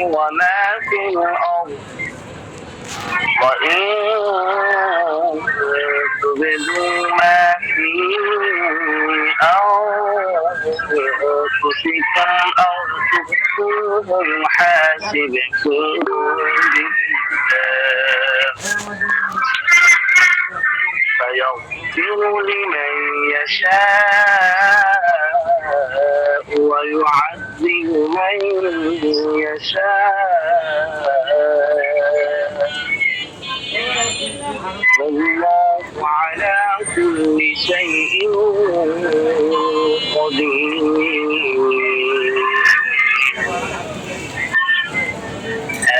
وما في الأرض وإن تبدوا ما في أنفسكم أو تخفوه يحاسبكم به فيغفر لمن يشاء ويعذب من يشاء والله على كل شيء قدير.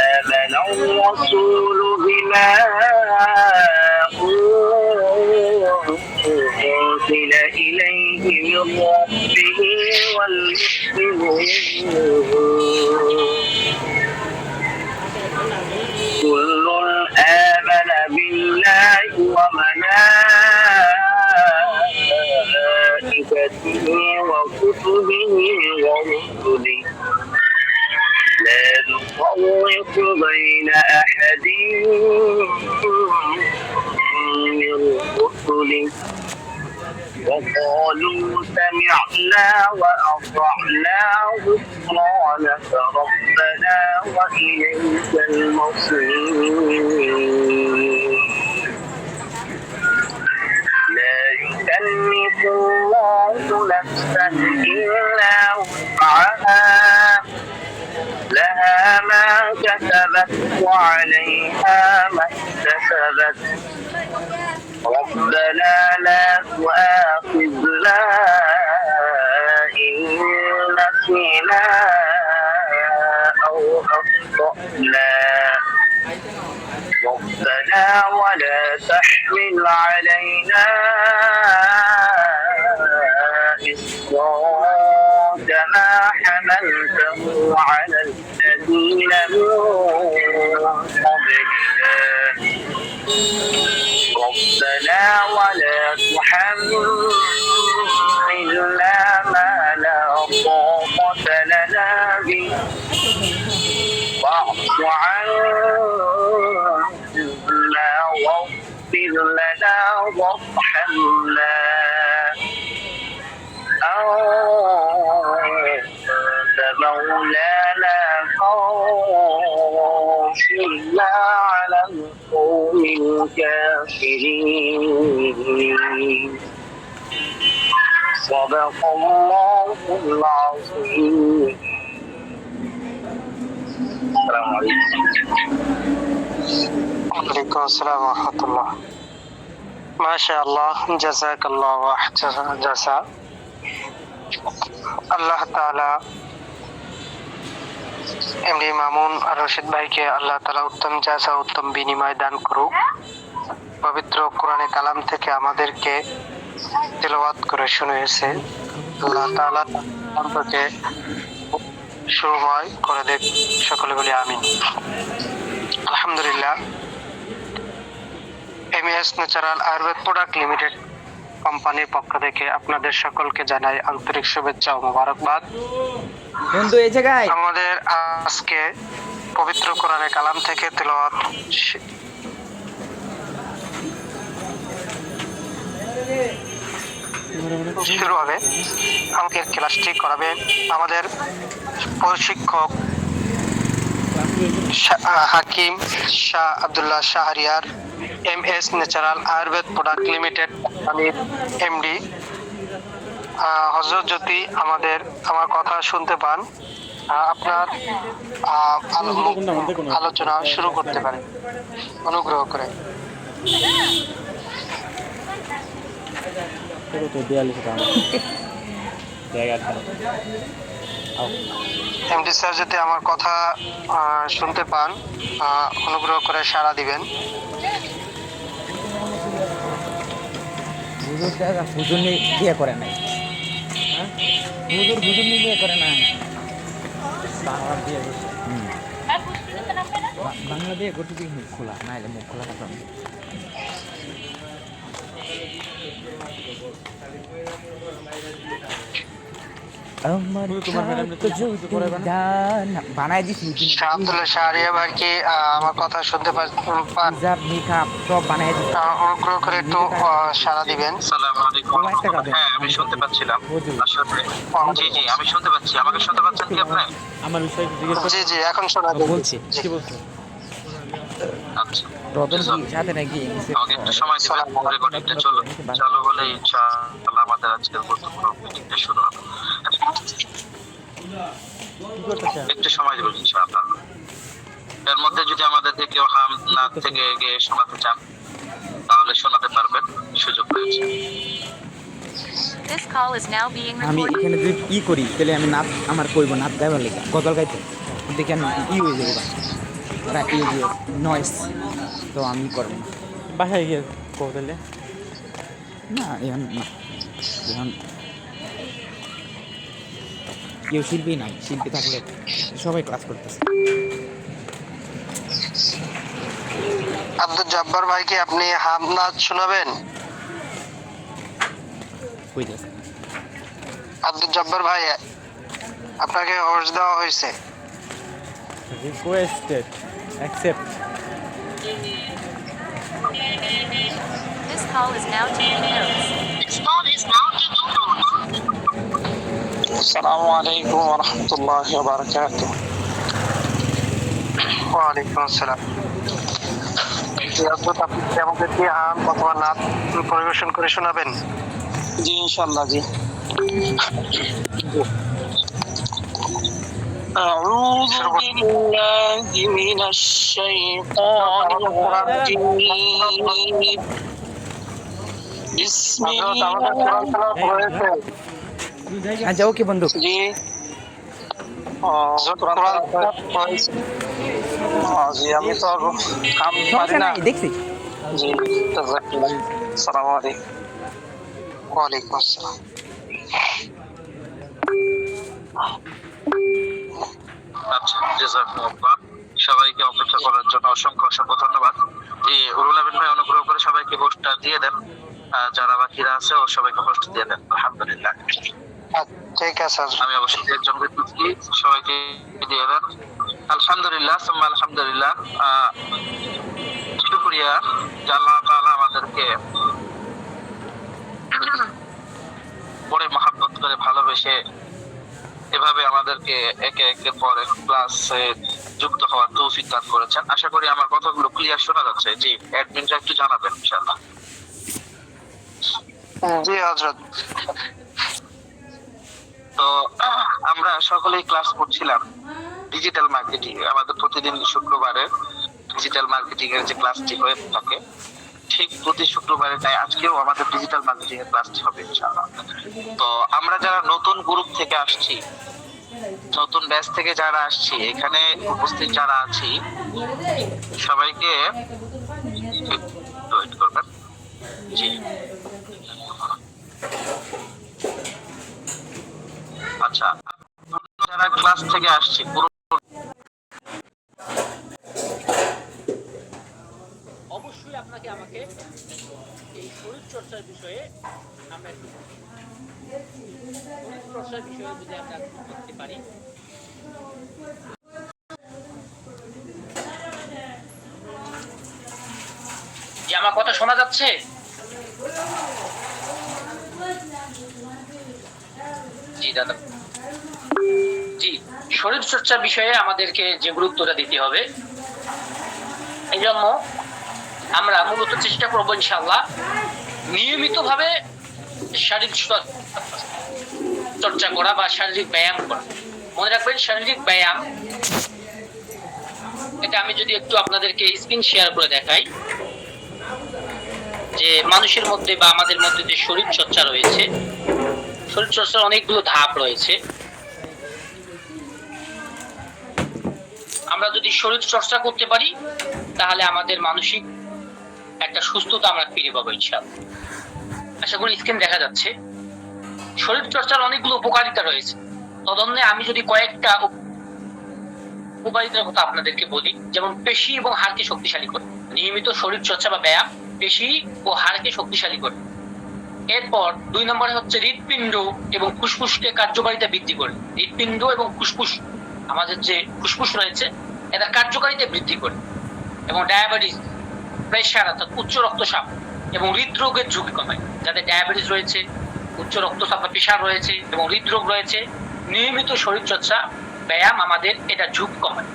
آمن الرسول بما أنزل إليه من ربه والمسلمون كل آمن بالله وملائكته وكتبه ورسله لا نفرق بين أحد من رسله وقالوا سمعنا وأطعنا غفرانك ربنا وإليك المصير. لا يكلف الله نفسا إلا وسعها لها ما كسبت وعليها ما اكتسبت ربنا لا تؤاخذنا إن نسينا أو أخطأنا ربنا ولا تحمل علينا إصرا كما حملته على الذين من قبلنا ربنا ولا تحملنا ما لا طاقة لنا به واعف عنا واغفر لنا وارحمنا أنت مولانا فانصرنا على القوم الكافرين. صدق الله العظيم. السلام عليكم. وعليكم السلام ورحمة الله. ما شاء الله جزاك الله أحسن جزاء. আল্লাহ তাআলা এমডি মামুন আর রশিদ ভাইকে আল্লাহ তাআলা উত্তম জাযা উত্তম বিনিময় দান করুক। পবিত্র কোরআনে কালাম থেকে আমাদেরকে তেলাওয়াত করে শুনিয়েছে। আল্লাহ তাআলা অন্তকে সুময় করে দেখ, সকলে বলি আমিন। আলহামদুলিল্লাহ। MS natural Ayurveda product limited কোম্পানির পক্ষ থেকে আপনাদের সকলকে জানাই আন্তরিক শুভেচ্ছা ও মোবারকবাদ। বন্ধু এই জায়গায় আমাদের আজকে পবিত্র কোরআনে কালাম থেকে তেলাওয়াত শুরু হবে। আমাদের ক্লাসটি করাবেন আমাদের প্রশিক্ষক Hakim Shah Abdullah Shahriar, MS natural Ayurveda product limited কোম্পানির এমডি। হযরত যদি আমার কথা শুনতে পান, আপনার আলোচনা শুরু করতে পারেন অনুগ্রহ করে। এমডি স্যার যদি আমার কথা শুনতে পান, অনুগ্রহ করে সাড়া দিবেন। হুজুর বিয়ে করে নাই, হুজুর বিয়ে করে নাই, বাংলা বিয়ে করছে। বাংলা বিয়ে করতে কি মুখ খোলা না, মুখ খোলা কথা আমার তোমার ম্যাডাম বানাই দিছি শাহ আব্দুল্লাহ শাহরিয়া ভাই কি আমার কথা শুনতে পান? হিজাব নিকাব সব বানাই দিছি। অনুগ্রহ করে একটু সাড়া দিবেন। আসসালামু আলাইকুম। তোমার টাকা দেন। হ্যাঁ, আমি শুনতে পাচ্ছিলাম। হুজুর। আসলে জি জি, আমি শুনতে পাচ্ছি। আমাকে শুনতে পাচ্ছেন কি আপনি? আমার বিষয়ে জিজ্ঞেস করতে জি জি, এখন শোনা বলছি। জি। কি বলছো? আচ্ছা, রতন কি সাথে নাকি আমাকে একটু সময় দিবেন। রেকর্ডিংটা চালু হলে ইনশাআল্লাহ আমাদের আজকের গুরুত্বপূর্ণ মিটিংটা শুরু হবে। কি করতেছে? একটু সময় দেবেন ইনশাআল্লাহ। এর মধ্যে যদি আমাদেরকে কেউ হাম না থেকে গিয়ে শোনাতে চান তাহলে শোনাতে পারবেন, সুযোগ রয়েছে। This call is now being আমি recorded. এখানে যদি ই করি তাহলে আমি নাচ আমার কইব নাচ গাইবার লেগে গজল গাইতে দেখে আমি ই হয়ে যাবো ওরা ই দিয়ে নয়েস তো আমি করবো না। বাসায় গিয়ে কও তাহলে। না এখন না এখন কেউ শিল্পী নাই, শিল্পী থাকলে সবাই ক্লাস করতেছে। আব্দুল জব্বার ভাই কি আপনি হামনাথ শোনাবেন? কই যাচ্ছে আব্দুল জব্বার ভাই, আপনাকে হোস্ট দেওয়া হয়েছে। Requested accept. This call is now taking notes. আসসালামু আলাইকুম ওয়া রাহমাতুল্লাহি ওয়া বারাকাতুহু। ওয়ালাইকুম আসসালাম। জি, আব্দুল, আপনি কি আমাদেরকে হাম অথবা নাচ পরিবেশন করে শোনাবেন? জি ইনশাআল্লাহ। জি, أعوذ بالله من الشيطان الرجيم بسم আমাদের কোরআন الله তেলাওয়াত হয়েছে। আচ্ছা ওকে বন্ধু জি কোরআন তেলাওয়াত হয়েছে। জি, আমি তো কাম পারি সমস্যা না। নাই দেখছি। জি, জাযাকাল্লাহ। আসসালামু আলাইকুম। ওয়ালাইকুম আসসালাম। আচ্ছা, জাযাকাল্লাহ। সবাইকে অপেক্ষা করার জন্য অসংখ্য অসংখ্য ধন্যবাদ। জি, উরুল আমিন ভাই অনুগ্রহ করে সবাইকে হোস্টটা দিয়ে দেন। যারা বাকিরা আছে ও সবাইকে হোস্ট দিয়ে দেন। আলহামদুলিল্লাহ। ঠিক আছে। আমি অবশ্যই একজন ব্যক্তি সবাইকে দিয়ে দেন। আলহামদুলিল্লাহ সুম্মা আলহামদুলিল্লাহ। শুকরিয়া যে আল্লাহ তাআলা আমাদেরকে বড় মহব্বত করে ভালোবেসে এভাবে আমাদেরকে একে একে পর এক ক্লাসে যুক্ত হওয়ার তৌফিক দান করেছেন। আশা করি আমার কথাগুলো ক্লিয়ার শোনা যাচ্ছে। জি, অ্যাডমিনরা একটু জানাবেন ইনশাআল্লাহ। জি হযরত। তো আমরা সকলেই ক্লাস করছিলাম ডিজিটাল মার্কেটিং। আমাদের প্রতিদিন শুক্রবারে ডিজিটাল মার্কেটিং এর যে ক্লাসটি হয়ে থাকে ঠিক প্রতি শুক্রবারে, তাই আজকেও আমাদের ডিজিটাল মার্কেটিং এর ক্লাসটি হবে ইনশাআল্লাহ। তো আমরা যারা নতুন গ্রুপ থেকে আসছি, নতুন ব্যাচ থেকে যারা আসছি, এখানে উপস্থিত যারা আছি সবাইকে ওয়েট করবেন। জি, আচ্ছা, যারা ক্লাস থেকে আসছি পুরো অবশ্যই আপনাকে আমাকে এই শরীর চর্চার বিষয়ে আমরা একটু শরীর চর্চার বিষয়ে যদি আমরা একটু করতে পারি। যে আমার কথা শোনা যাচ্ছে? জি দাদা। জি, শরীর চর্চার বিষয়ে আমাদেরকে যে গুরুত্বটা দিতে হবে, এই জন্য আমরা মূলত চেষ্টা করবো ইনশাআল্লাহ নিয়মিতভাবে শারীরিক চর্চা করা বা শারীরিক ব্যায়াম করা। মনে রাখবেন, শারীরিক ব্যায়াম, এটা আমি যদি একটু আপনাদেরকে স্ক্রিন শেয়ার করে দেখাই, যে মানুষের মধ্যে বা আমাদের মধ্যে যে শরীর চর্চা রয়েছে, শরীর চর্চার অনেকগুলো ধাপ রয়েছে। আমরা যদি শরীর চর্চা করতে পারি তাহলে আমাদের মানসিক একটা সুস্থতা আমরা ফিরে পাবো ইনশাআল্লাহ। আশা করি স্ক্রিন দেখা যাচ্ছে। শরীর চর্চার অনেকগুলো উপকারিতা রয়েছে। তদন্তে আমি যদি কয়েকটা উপকারিতার কথা আপনাদেরকে বলি, যেমন পেশি এবং হাড়কে শক্তিশালী করে। নিয়মিত শরীর চর্চা বা ব্যায়াম পেশি ও হাড়কে শক্তিশালী করে। এরপর 2 নম্বরে হচ্ছে হৃৎপিণ্ড এবং ফুসফুসকে কার্যকারিতা বৃদ্ধি করে। হৃৎপিণ্ড এবং ফুসফুস, আমাদের যে ফুসফুস রয়েছে এটা কার্যকারিতা বৃদ্ধি করে। এবং ডায়াবেটিস, প্রেশার অর্থাৎ উচ্চ রক্তচাপ এবং হৃদরোগের ঝুঁকি কমায়। যাদের ডায়াবেটিস রয়েছে, উচ্চ রক্তচাপ বা প্রেশার রয়েছে এবং হৃদরোগ রয়েছে, নিয়মিত শরীরচর্চা ব্যায়াম আমাদের এটা ঝুঁকি কমায়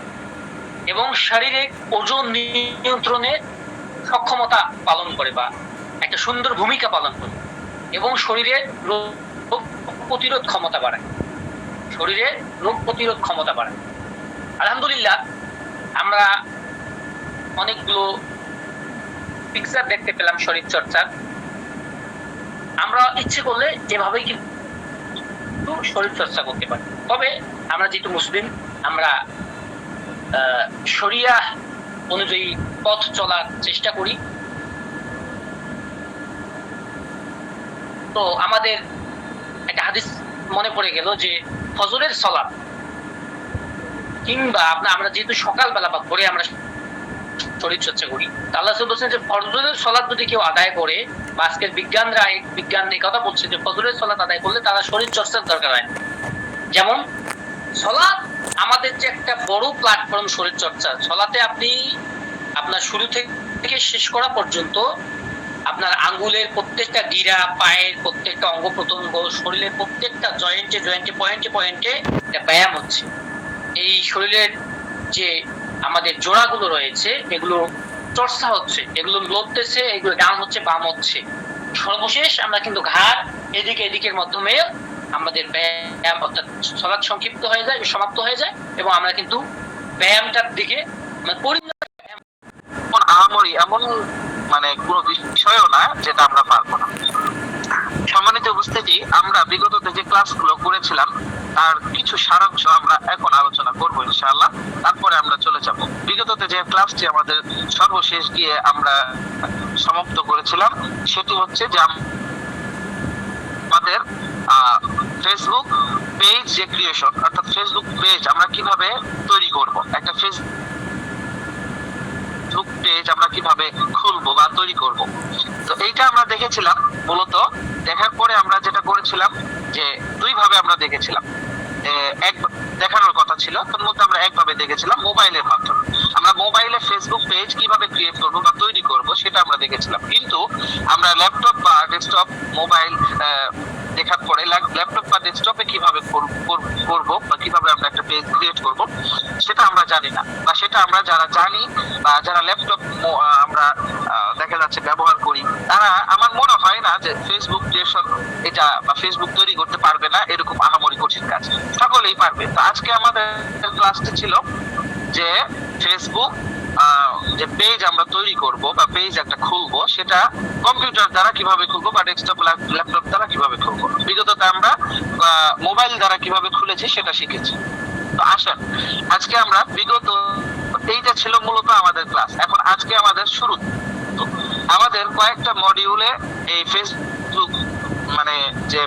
এবং শারীরিক ওজন নিয়ন্ত্রণে সক্ষমতা পালন করে বা একটা সুন্দর ভূমিকা পালন করে এবং শরীরের রোগ প্রতিরোধ ক্ষমতা বাড়ায়। শরীরের রোগ প্রতিরোধ ক্ষমতা বাড়ায়। আলহামদুলিল্লাহ আমরা অনেকগুলো পিকচার দেখতে পেলাম শরীর চর্চার। আমরা ইচ্ছে করলে এভাবেই কিন্তু শরীর চর্চা করতে পারি। তবে আমরা যেহেতু মুসলিম, আমরা শরিয়া অনুযায়ী পথ চলার চেষ্টা করি। তো আমাদের একটা হাদিস মনে পড়ে গেল যে ফজরের সালাত কিংবা আমরা যেহেতু সকালবেলা বা ভোরে আমরা শরীর চর্চা করি, আল্লাহ বলছেন যে ফজরের সালাত যদি কেউ আদায় করে, বা আজকের বিজ্ঞান এই কথা বলছে যে ফজরের সালাত আদায় করলে তারা শরীর চর্চার দরকার হয়। যেমন সালাত আমাদের যে একটা বড় প্ল্যাটফর্ম শরীর চর্চা। সালাতে আপনি আপনার শুরু থেকে শেষ করা পর্যন্ত আপনার আঙ্গুলের প্রত্যেকটা গিরা, পায়ের প্রত্যেকটা অঙ্গ প্রত্যঙ্গ, শরীরের প্রত্যেকটা জয়েন্টে পয়েন্টে ব্যায়াম হচ্ছে। এই শরীরের যে আমাদের জোড়াগুলো রয়েছে এগুলো চর্চা হচ্ছে, এগুলো লড়তেছে, এগুলো ডান হচ্ছে বাম হচ্ছে। সর্বশেষ আমরা কিন্তু ঘাড় এদিকের মাধ্যমে আমাদের ব্যায়াম অর্থাৎ সালাত সংক্ষিপ্ত হয়ে যায়, সমাপ্ত হয়ে যায় এবং আমরা কিন্তু ব্যায়ামটার দিকে আহামরি এমন মানে কোনো বিষয়ও না যেটা আমরা পারবো না। সম্মানিত উপস্থিতি, আমরা বিগত যে ক্লাসগুলো করেছিলাম তার কিছু সারাংশ আমরা এখন আলোচনা করবো ইনশাআল্লাহ। তারপরে আমরা চলে যাব বিগত যে ক্লাসটি আমাদের সর্বশেষ গিয়ে আমরা সমাপ্ত করেছিলাম, সেটি হচ্ছে যে আমাদের ফেসবুক পেজ যে ক্রিয়েশন, অর্থাৎ ফেসবুক পেজ আমরা কিভাবে তৈরি করব, একটা ফেসবুক পেজ আমরা কিভাবে খুলবো বা তৈরি করব। তো এইটা আমরা দেখেছিলাম। মূলত দেখার পরে আমরা যেটা করেছিলাম যে দুই ভাবে আমরা দেখেছিলাম। এক দেখানোর কথা ছিল, তার মধ্যে আমরা একভাবে দেখেছিলাম মোবাইলের মাধ্যমে। আমরা মোবাইলে ফেসবুক পেজ কিভাবে ক্রিয়েট করবো বা তৈরি করব সেটা আমরা দেখেছিলাম। কিন্তু আমরা ল্যাপটপ বা ডেস্কটপ, মোবাইল দেখার পরে ল্যাপটপ বা ডেস্কটপে কিভাবে করব বা কিভাবে আমরা একটা পেজ ক্রিয়েট করব সেটা আমরা জানি না, বা সেটা আমরা যারা জানি বা যারা ল্যাপটপ আমরা দেখা যাচ্ছে ব্যবহার করি, তারা আমার মনে হয় না যে ফেসবুক ক্রিয়েশন এটা বা ফেসবুক তৈরি করতে পারবে না এরকম আহামরি কঠিন কাজ। সকলেই পারবে। তো আজকে আমাদের ক্লাসটি ছিল যে ফেসবুক যে পেজ আমরা তৈরি করব বা পেজ একটা খুলবো সেটা কম্পিউটার দ্বারা কিভাবে খুলবো বা ডেস্কটপ ল্যাপটপ দ্বারা কিভাবে খুলবো। বিগততে আমরা মোবাইল দ্বারা কিভাবে খুলেছি সেটা শিখেছি। তো আসেন আজকে আমরা বিগত এইটা ছিল মূলত আমাদের ক্লাস। এখন আজকে আমাদের শুরু, আমাদের কয়েকটা মডিউলে এই ফেসবুক মানে যে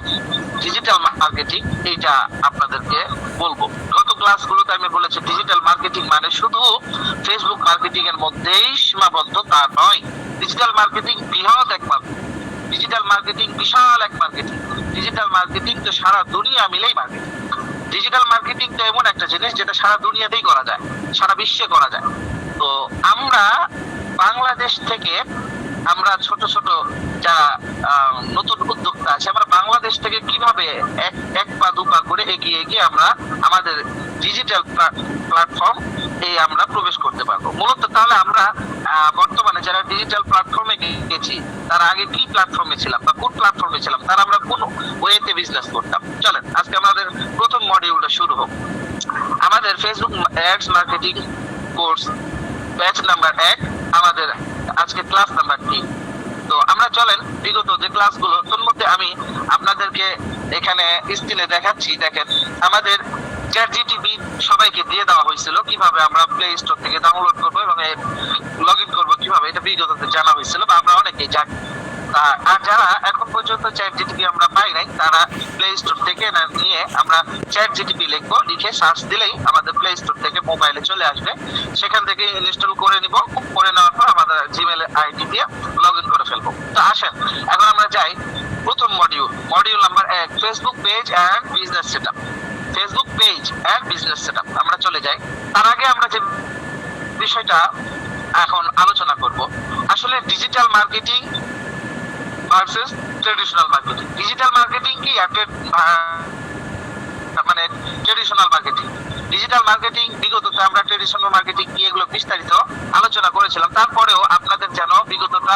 ডিজিটাল মার্কেটিং এইটা আপনাদেরকে বলবো। গত ক্লাসগুলোতে আমি বলেছি ডিজিটাল মার্কেটিং মানে শুধু ফেসবুক মার্কেটিং এর মধ্যেই সীমাবদ্ধ তা নয়। ডিজিটাল মার্কেটিং বৃহৎ এক মার্কেটিং, ডিজিটাল মার্কেটিং বিশাল এক মার্কেটিং। ডিজিটাল মার্কেটিং তো সারা দুনিয়া মিলেই মার্কেটিং। ডিজিটাল মার্কেটিং তো এমন একটা জিনিস যেটা সারা দুনিয়াতেই করা যায়, সারা বিশ্বে করা যায়। তো আমরা বাংলাদেশ থেকে আমরা ছোট ছোট যারা নতুন উদ্যোক্তা আছে, আমরা বাংলাদেশ থেকে কিভাবে এক পা দু পা করে এগিয়ে গিয়ে আমরা আমাদের ডিজিটাল প্ল্যাটফর্ম আমরা প্রবেশ করতে পারবো। মূলত তাহলে আমরা বর্তমানে যারা ডিজিটাল প্ল্যাটফর্মে গেছি তারা আগে কি প্ল্যাটফর্মে ছিলাম বা কোন প্ল্যাটফর্মে ছিলাম, তারা আমরা কোন ওয়েতে বিজনেস করতাম। চলেন আজকে আমাদের প্রথম মডিউলটা শুরু হোক। আমাদের Facebook ads marketing course batch number 1, আমাদের আজকে ক্লাস নাম্বার 3। তো আমরা চলেন বিগত যে ক্লাসগুলো, তোর মধ্যে আমি আপনাদেরকে এখানে স্ক্রিনে দেখাচ্ছি। দেখেন আমাদের চ্যাটজিপিটি সবাইকে দিয়ে দেওয়া হয়েছিল কিভাবে আমরা প্লে স্টোর থেকে ডাউনলোড করবো এবং লগ ইন করবো কিভাবে, এটা বিগততে জানা হয়েছিল বা আমরা অনেকেই জানি। আর যারা এখন পর্যন্ত চ্যাটজিপিটি আমরা পাই নাই তারা প্লে স্টোর থেকে নিয়ে আমরা চ্যাটজিপিটি লিখবো, লিখে সার্চ দিলেই আমাদের প্লে স্টোর থেকে মোবাইলে চলে আসবে। সেখান থেকে ইনস্টল করে নিব, করে নেওয়ার পর আমাদের জিমেল আইডি দিয়ে লগ ইন করে ফেলবো। তো আসেন এখন আমরা যাই প্রথম module number 1, Facebook page and business setup. Facebook page and business setup আমরা চলে যাই। তার আগে আমরা যে বিষয়টা এখন আলোচনা করব, আসলে digital marketing versus traditional marketing. Digital marketing কি মানে ট্রেডিশনাল মার্কেটিং। ডিজিটাল মার্কেটিং বিগততে আমরা ট্রেডিশনাল মার্কেটিং কি এগুলো বিস্তারিত আলোচনা করেছিলাম। তারপরেও আপনাদের যেন বিগতটা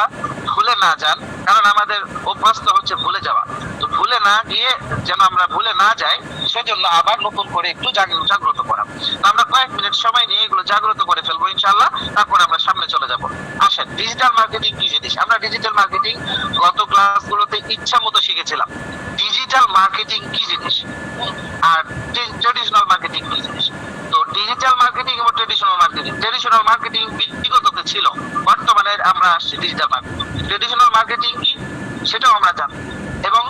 ভুলে না যান, কারণ আমাদের অভ্যস্ত হচ্ছে ভুলে যাওয়া। তো ভুলে না গিয়ে যেন আমরা ভুলে না যাই, সেজন্য আবার নতুন করে একটু জাগ্রত করা। তো আমরা কয়েক মিনিট সময় নিয়ে এগুলো জাগ্রত করে ফেলবো ইনশাআল্লাহ, তারপরে আমরা সামনে চলে যাব। আসেন, ডিজিটাল মার্কেটিং কি জিনিস? আমরা ডিজিটাল মার্কেটিং গত ক্লাসগুলোতে ইচ্ছা মতো শিখেছিলাম ডিজিটাল মার্কেটিং কি জিনিস আর ট্রেডিশনাল মার্কেটিং কি জিনিস। তো ডিজিটাল মার্কেটিং এবং ট্রেডিশনাল মার্কেটিং ব্যক্তিগততে ছিল, বর্তমানে আমরা আসছি ডিজিটাল মার্কেটিং। ট্রেডিশনাল মার্কেটিং কি সেটাও আমরা জানি, এবং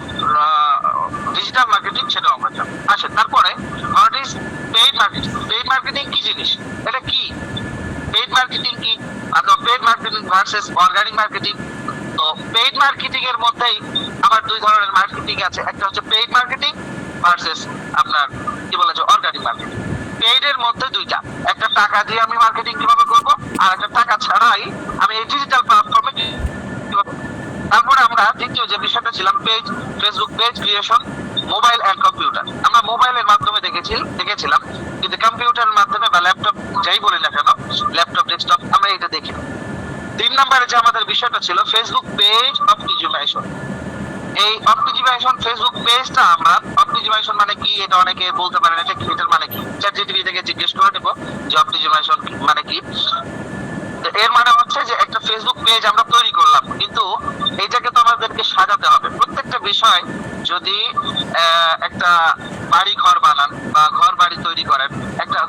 ডিজিটাল মার্কেটিং সেটাও আমরা জানি। আচ্ছা, তারপরে what is paid marketing? Paid marketing কি জিনিস, এটা কি? পেইড মার্কেটিং কি, অথবা paid marketing versus organic marketing. তো পেইড মার্কেটিং এর মধ্যেই আবার দুই ধরনের মার্কেটিং আছে, একটা হচ্ছে পেইড মার্কেটিং ভার্সেস আপনার কি বলা যায় অর্গানিক মার্কেটিং। পেইড এর মধ্যে দুইটা, একটা টাকা দিয়ে আমি মার্কেটিং কিভাবে করব, আর একটা টাকা ছাড়াই আমি এই ডিজিটাল প্ল্যাটফর্মে কিভাবে। তারপরে আমরা দ্বিতীয় যে বিষয়টা ছিলাম page, Facebook page creation, mobile and computer. আমরা মোবাইলের মাধ্যমে দেখেছিলাম, কিন্তু কম্পিউটারের মাধ্যমে বা ল্যাপটপ যাই বলি না কেন, ল্যাপটপ ডেস্কটপ আমরা এটা দেখি। 3 নম্বরে যে আমাদের বিষয়টা ছিল ফেসবুক পেজ অপটিমাইজেশন। এই অপটিমাইজেশন ফেসবুক পেজটা আমরা, অপটিমাইজেশন মানে কি এটা অনেকে বলতে পারেন এটা কি, এটার মানে কি, চ্যাটজিপিটি থেকে জিজ্ঞেস করে নেব যে অপটিমাইজেশন মানে কি। তো এর মানে হচ্ছে যে একটা ফেসবুক পেজ আমরা তৈরি করলাম, কিন্তু এইটাকে তো আমাদেরকে সাজাতে হবে। প্রত্যেকটা বিষয়, যদি একটা বাড়ি ঘর বানান বা ঘর বাড়ি তৈরি করেন, একটা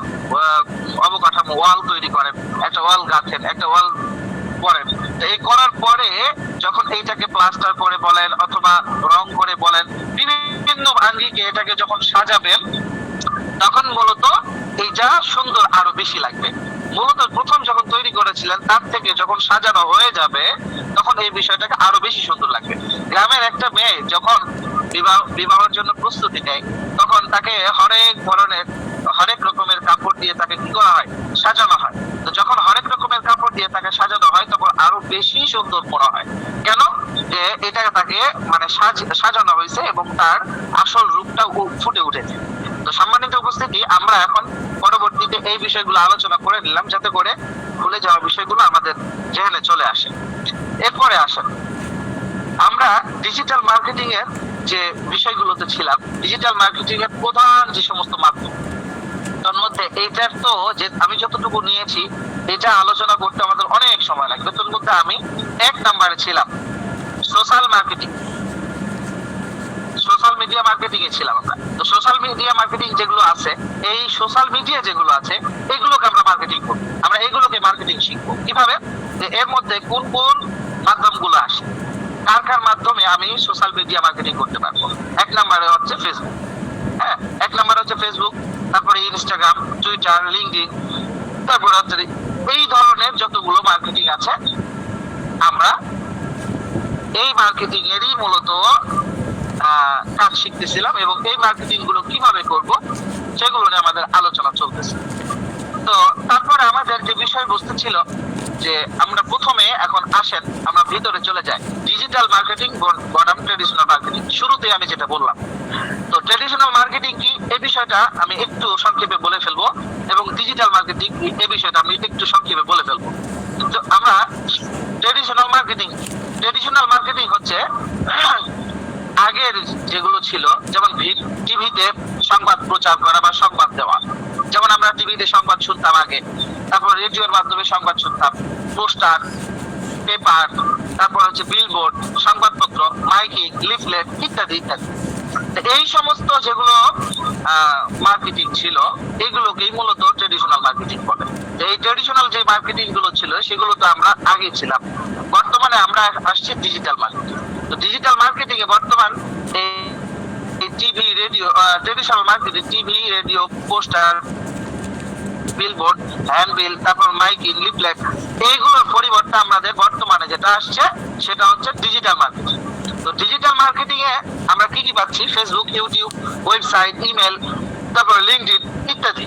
অবকাঠামো ওয়াল তৈরি করেন, একটা ওয়াল গাঁথেন, একটা ওয়াল করেন, তো এই করার পরে যখন এইটাকে প্লাস্টার করে বলেন অথবা রং করে বলেন, বিভিন্ন আঙ্গিকে এটাকে যখন সাজাবেন, তখন মূলত এইটা সুন্দর আরো বেশি লাগবে। মূলত প্রথম যখন তৈরি করেছিলেন তার থেকে যখন সাজানো হয়ে যাবে, তখন এই বিষয়টাকে আরো বেশি সুন্দর লাগবে। গ্রামের একটা মেয়ে যখন বিবাহের জন্য প্রস্তুতি নেয়, তখন তাকে হরেক রকমের কাপড় দিয়ে তাকে কি করা হয়, সাজানো হয়। তো যখন হরেক রকমের কাপড় দিয়ে তাকে সাজানো হয়, তখন আরো বেশি সুন্দর মনে হয়। কেন? যে এটা তাকে মানে সাজানো হয়েছে এবং তার আসল রূপটা ফুটে উঠেছে। তো সম্মানিত উপস্থিতি, আমরা এখন পরবর্তীতে এই বিষয়গুলো আলোচনা করে নিলাম, যাতে করে ভুলে যাওয়া বিষয়গুলো আমাদের জেনে চলে আসে। এরপরে আসেন, আমরা ডিজিটাল মার্কেটিং এর যে বিষয়গুলোতে ছিলাম, ডিজিটাল মার্কেটিং এর প্রধান যে সমস্ত মাধ্যম, তার মধ্যে এইটার তো যে আমি যতটুকু নিয়েছি এটা আলোচনা করতে আমাদের অনেক সময় লাগবে। তার মধ্যে আমি 1 নম্বরে ছিলাম social marketing, social media marketing এ ছিলাম আমরা। তো সোশ্যাল মিডিয়া মার্কেটিং যেগুলো আছে, এই সোশ্যাল মিডিয়া যেগুলো আছে, এগুলোকে আমরা মার্কেটিং করব। আমরা এগুলোকে মার্কেটিং শিখবো কিভাবে, যে এর মধ্যে কোন কোন মাধ্যমগুলো আসে, কার মাধ্যমে আমি সোশ্যাল মিডিয়া মার্কেটিং করতে পারবো। 1 নম্বরে হচ্ছে ফেসবুক। হ্যাঁ, 1 নম্বরে হচ্ছে ফেসবুক, তারপরে ইনস্টাগ্রাম, টুইটার, লিঙ্কডইন, তারপরে হচ্ছে এই ধরনের যতগুলো মার্কেটিং আছে, আমরা এই মার্কেটিং এরই মূলত কাজ শিখতেছিলাম, এবং এই মার্কেটিং গুলো কিভাবে করব সেগুলো নিয়ে আমাদের আলোচনা চলতেছে। তো তারপরে আমাদের যে বিষয়বস্তু ছিল যে আমরা প্রথমে এখন আসেন আমরা ভিতরে চলে যাই, ডিজিটাল মার্কেটিং বনাম ট্রেডিশনাল মার্কেটিং। শুরুতে আমি যেটা বললাম, তো ট্রেডিশনাল মার্কেটিং কি এই বিষয়টা আমি একটু সংক্ষেপে বলে ফেলবো, এবং ডিজিটাল মার্কেটিং কি এই বিষয়টা আমি একটু সংক্ষেপে বলে ফেলবো। তো আমরা ট্রেডিশনাল মার্কেটিং হচ্ছে আগের যেগুলো ছিল, যেমন টিভিতে সংবাদ প্রচার করা বা সংবাদ দেওয়া। যেমন আমরা টিভিতে সংবাদ শুনতাম আগে, তারপর রেডিওর মাধ্যমে সংবাদ শুনতাম, পোস্টার, পেপার, তারপর হচ্ছে বিলবোর্ড, সংবাদপত্র, মাইকিং, লিফলেট ইত্যাদি ইত্যাদি। এই সমস্ত যেগুলো মার্কেটিং ছিল, এগুলোকেই মূলত ট্রেডিশনাল মার্কেটিং বলে। এই ট্রেডিশনাল যে মার্কেটিং গুলো ছিল সেগুলো তো আমরা আগে ছিলাম, বর্তমানে আমরা আসছি ডিজিটাল মার্কেটিং। তো ডিজিটাল মার্কেটিং এ বর্তমান এই TV, radio, traditional marketing TV, radio, poster, billboard, handbill, তারপর মাইকিং, লিফলেট, এইগুলোর পরিবর্তে আমাদের বর্তমানে যেটা আসছে সেটা হচ্ছে ডিজিটাল মার্কেটিং। তো ডিজিটাল মার্কেটিং এ আমরা কি কি পাচ্ছি? ফেসবুক, ইউটিউব, ওয়েবসাইট, ইমেল, তারপরে লিঙ্কডইন ইত্যাদি।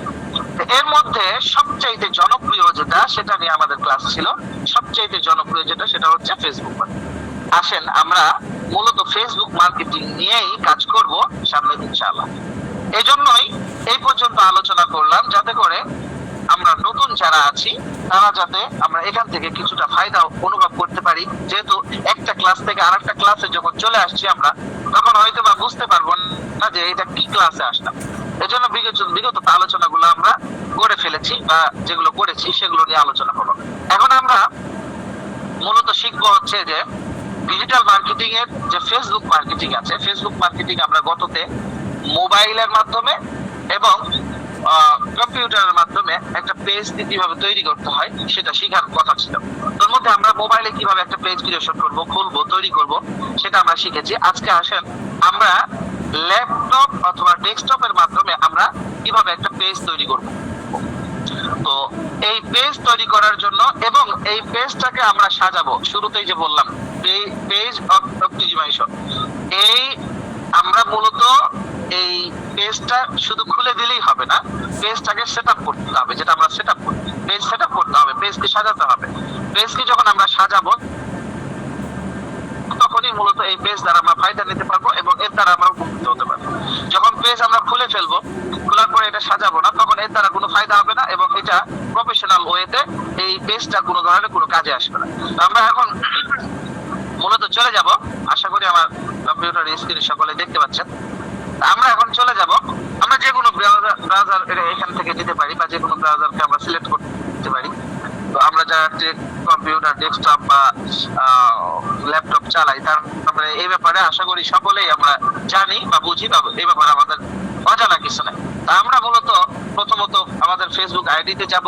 তো এর মধ্যে সবচাইতে জনপ্রিয় যেটা, সেটা নিয়ে আমাদের ক্লাস ছিল। সবচাইতে জনপ্রিয় যেটা, সেটা হচ্ছে ফেসবুক। আসেন আমরা মূলত ফেসবুক মার্কেটিং নিয়েই কাজ করব সামনে ইনশাআল্লাহ। এই জন্যই এই পর্যন্ত আলোচনা করলাম, যাতে করে আমরা নতুন যারা আছি তারা যাতে আমরা এখান থেকে কিছুটা ফায়দা অনুভব করতে পারি। যেহেতু একটা ক্লাস থেকে আরেকটা ক্লাসে যখন চলে আসছি আমরা, তখন হয়তো বা বুঝতে পারবো না যে এটা কি ক্লাসে আসলাম। এই জন্য বিগত আলোচনাগুলো আমরা করে ফেলেছি, বা যেগুলো করেছি সেগুলো নিয়ে আলোচনা হলো। এখন আমরা মূলত শিখবো হচ্ছে যে ডিজিটাল মার্কেটিং এর যে ফেসবুক মার্কেটিং আছে, ফেসবুক মার্কেটিং আমরা গততে মোবাইলের মাধ্যমে এবং কম্পিউটারের মাধ্যমে একটা পেজ কিভাবে তৈরি করতে হয় সেটা শেখার কথা ছিল। তার মধ্যে আমরা মোবাইলে কিভাবে একটা পেজ ক্রিয়েশন করব, খুলবো, তৈরি করব, সেটা আমরা শিখেছি। আজকে আসেন আমরা ল্যাপটপ অথবা ডেস্কটপের মাধ্যমে আমরা কিভাবে একটা পেজ তৈরি করব। তো এই পেজ তৈরি করার জন্য এবং এই পেজটাকে আমরা সাজাবো, শুরুতেই যে বললাম পেজ অপটিমাইজেশন, এই আমরা মূলত এই পেজটা শুধু খুলে দিলেই হবে না, পেজটাকে সেটআপ করতে হবে। যেটা আমরা সেটআপ করি, পেজ সেটআপ করতে হবে, পেজকে সাজাতে হবে। পেজকে যখন আমরা সাজাবো তখনই মূলত এই পেজ দ্বারা আমরা ফায়দা নিতে পারবো এবং এর দ্বারা আমরা উপকৃত হতে পারবো। যখন পেজ আমরা খুলে ফেলবো, খোলার পরে এটা সাজাবো না, তখন এর দ্বারা কোনো ফায়দা হবে না এবং এটা প্রফেশনাল ওয়েতে এই পেজটা কোনো ধরনের কোনো কাজে আসবে না। আমরা এখন মূলত চলে যাব, আশা করি আমার কম্পিউটার স্ক্রিনে সকলে দেখতে পাচ্ছেন। আমরা এখন চলে যাব, আমরা যে কোনো ব্রাউজার এখান থেকে দিতে পারি, বা যে কোনো ব্রাউজারকে আমরা সিলেক্ট করতে পারি। তো আমরা যারা কম্পিউটার, ডেস্কটপ বা ল্যাপটপ চালাই, তার আমরা এই ব্যাপারে আশা করি সকলেই আমরা জানি বা বুঝি, বা এই ব্যাপারে আমাদের অজানা কিছু নাই। তা আমরা মূলত প্রথমত আমাদের ফেসবুক আইডিতে যাব।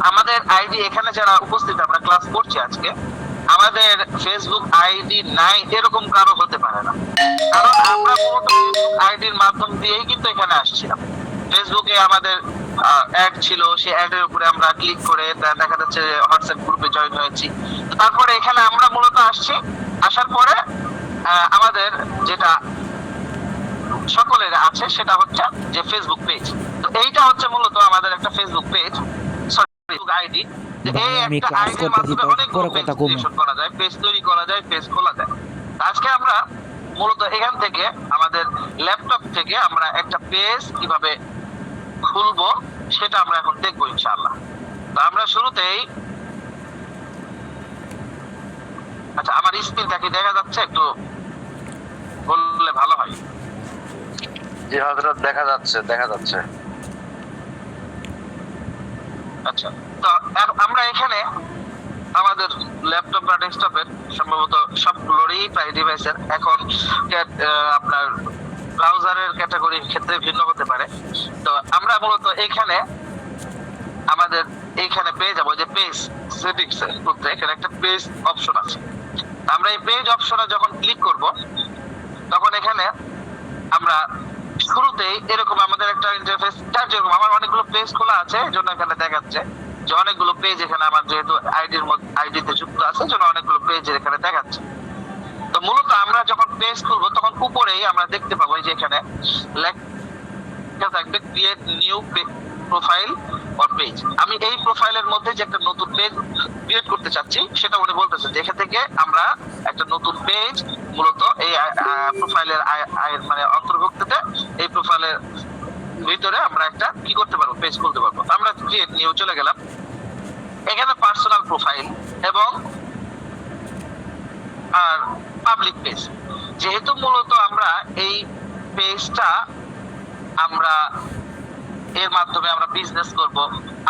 আমাদের আইডি এখানে যারা উপস্থিত আমরা ক্লাস করছি আজকে, আমাদের ফেসবুক আইডি নাই এরকম কারো হতে পারে না, কারণ আমরা মূলত আইডির মাধ্যম দিয়েই কিন্তু এখানে আসছিলাম। ফেসবুকে আমাদের অ্যাড ছিল, সেই অ্যাডের উপরে আমরা ক্লিক করে দেখা যাচ্ছে হোয়াটসঅ্যাপ গ্রুপে জয়েন হয়েছি। তারপরে এখানে আমরা মূলত আসছি, আসার পরে আমাদের যেটা সকলের আছে সেটা হচ্ছে যে ফেসবুক পেজ। তো এইটা হচ্ছে মূলত আমাদের একটা ফেসবুক পেজ, ফেসবুক আইডি। এই একটা আইডির মাধ্যমে অনেকগুলো পেজ ক্রিয়েশন করা যায়, পেজ তৈরি করা যায়, পেজ খোলা যায়। আজকে আমরা মূলত এখান থেকে আমাদের ল্যাপটপ থেকে আমরা একটা পেজ কিভাবে খুলবো সেটা আমরা এখন দেখবো ইনশাআল্লাহ। তো আমরা শুরুতেই, আচ্ছা আমার স্ক্রিনটা কি দেখা যাচ্ছে? একটু বললে ভালো হয়। জি হযরত, দেখা যাচ্ছে, দেখা যাচ্ছে। আচ্ছা, তো আমরা এখানে আমাদের ল্যাপটপ বা ডেস্কটপের সম্ভবত সবগুলোরই প্রায় ডিভাইসের এখন আপনার ব্রাউজারের ক্যাটাগরির ক্ষেত্রে ভিন্ন হতে পারে। তো আমরা মূলত এখানে আমাদের এইখানে পেয়ে যাবো যে পেজ সেটিংস এর মধ্যে এখানে একটা পেজ অপশন আছে। আমরা এই পেজ অপশনে যখন ক্লিক করব, তখন এখানে আমরা শুরুতেই এরকম আমাদের একটা ইন্টারফেস, যেরকম আমার অনেকগুলো পেজ খোলা আছে, এই জন্য এখানে দেখাচ্ছে যে অনেকগুলো পেজ এখানে আমার যেহেতু আইডিতে যুক্ত আছে, জন্য অনেকগুলো পেজ এখানে দেখাচ্ছে। তো মূলত আমরা যখন পেজ খুলবো তখন উপরেই আমরা দেখতে পাবো যে এখানে লেখা থাকবে create new profile or page. আমি এই প্রোফাইলের মধ্যে যে একটা নতুন পেজ ক্রিয়েট করতে চাচ্ছি সেটা উনি বলতেছে, যেখান থেকে আমরা একটা নতুন পেজ মূলত এই প্রোফাইলের মানে অন্তর্ভুক্তিতে এই প্রোফাইলের ভিতরে আমরা একটা কি করতে পারবো, পেজ খুলতে পারবো। আমরা ক্রিয়েট নিউ চলে গেলাম, এখানে পার্সোনাল প্রোফাইল এবং আর পাবলিক পেজ। যেহেতু মূলত আমরা এই পেজটা আমরা এর মাধ্যমে আমরা বিজনেস করব,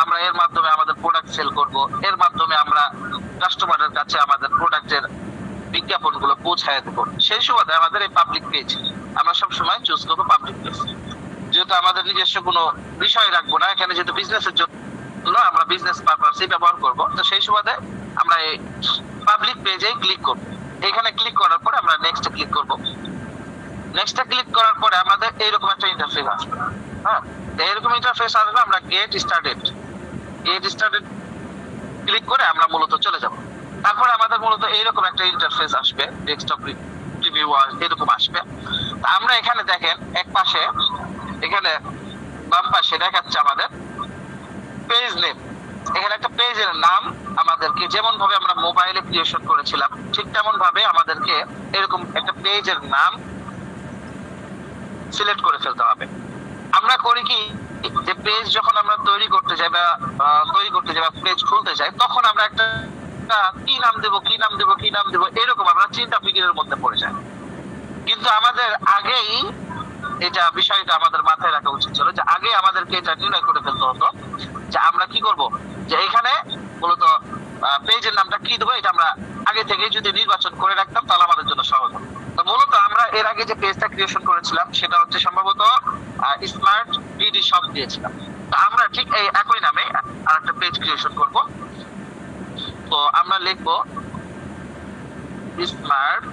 আমরা এর মাধ্যমে আমাদের প্রোডাক্ট সেল করব, এর মাধ্যমে আমরা কাস্টমারের কাছে আমাদের প্রোডাক্টের বিজ্ঞাপনগুলো পৌঁছায় দেবো, সেই সুবাদে আমাদের এই পাবলিক পেজ আমরা সবসময় চুজ করবো পাবলিক পেজ। যেহেতু আমাদের নিজস্ব কোনো বিষয় রাখবো না এখানে, যেহেতু বিজনেসের জন্য আমরা বিজনেস পারপাসই ব্যবহার করব, তো সেই সুবাদে আমরা এই পাবলিক পেজে ক্লিক করব। এখানে ক্লিক করার পরে আমরা নেক্সটে ক্লিক করব। নেক্সটে ক্লিক করার পরে আমাদের এইরকম একটা ইন্টারফেস আসবে। হ্যাঁ, এরকম ইন্টারফেস আসবে, আমরা গেট স্টার্টেড ক্লিক করে আমরা মূলত চলে যাব। তারপরে আমাদের মূলত এইরকম একটা ইন্টারফেস আসবে, ডেস্কটপ ভিউয়ার্স এরকম আসবে। তা আমরা এখানে দেখেন এক পাশে এখানে বাম পাশে দেখাচ্ছে আমাদের পেজ নেম। এখানে একটা পেজের নাম আমাদেরকে যেমন ভাবে আমরা মোবাইলে ক্রিয়েশন করেছিলাম ঠিক তেমন ভাবে আমাদেরকে এরকম একটা পেজের নাম সিলেক্ট করে ফেলতে হবে। আমরা করি কি যে পেজ যখন আমরা তৈরি করতে যাই বা পেজ খুলতে যাই তখন আমরা একটা কি নাম দেব এরকম আমরা চিন্তা ফিকিরের মধ্যে পড়ে যাই। কিন্তু আমাদের আগেই এটা বিষয়টা আমাদের মাথায় রাখা উচিত ছিল যে আগে আমাদেরকে এটা নির্ণয় করে ফেলতে হতো যে আমরা কি করব, যে এখানে মূলত পেজের নামটা কি দেবো এটা আমরা আগে থেকে যদি নির্বাচন করে রাখতাম তাহলে আমাদের জন্য সহজ হতো। তো মূলত আমরা এর আগে যে পেজটা ক্রিয়েশন করেছিলাম সেটা হচ্ছে সম্ভবত স্মার্ট বিডি শপ দিয়েছিলাম। তো আমরা ঠিক এই একই নামে আরেকটা পেজ ক্রিয়েশন করব। তো আমরা লিখবো স্মার্ট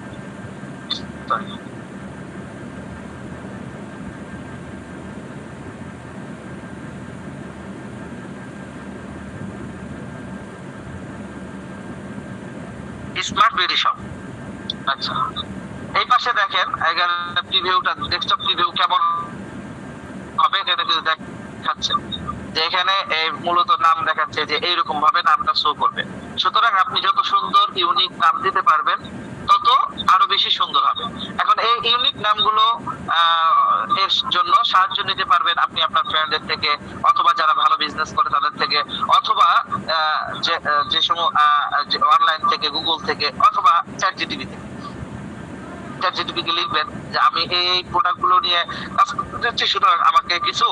স্মার্ট বিডি শপ। আচ্ছা, এই পাশে দেখেন এখানে প্রিভিউটা ডেস্কটপ প্রিভিউ কেমন হবে এখানে কিন্তু দেখাচ্ছে যে এখানে মূলত নাম দেখাচ্ছে যে এইরকম ভাবে নামটা শো করবে। সুতরাং আপনি যত সুন্দর ইউনিক নাম দিতে পারবেন তত আরো বেশি সুন্দর হবে। এখন এই ইউনিক নামগুলো এর জন্য সাহায্য নিতে পারবেন আপনি আপনার ফ্রেন্ডদের থেকে, অথবা যারা ভালো বিজনেস করে তাদের থেকে, অথবা যে সময় অনলাইন থেকে, গুগল থেকে, অথবা চ্যাটজিপিটি থেকে। চ্যাটজিপিটি কে লিখবেন যে আমি এই প্রোডাক্ট গুলো নিয়ে কাজ করতে চাচ্ছি, সুতরাং আমাকে কিছু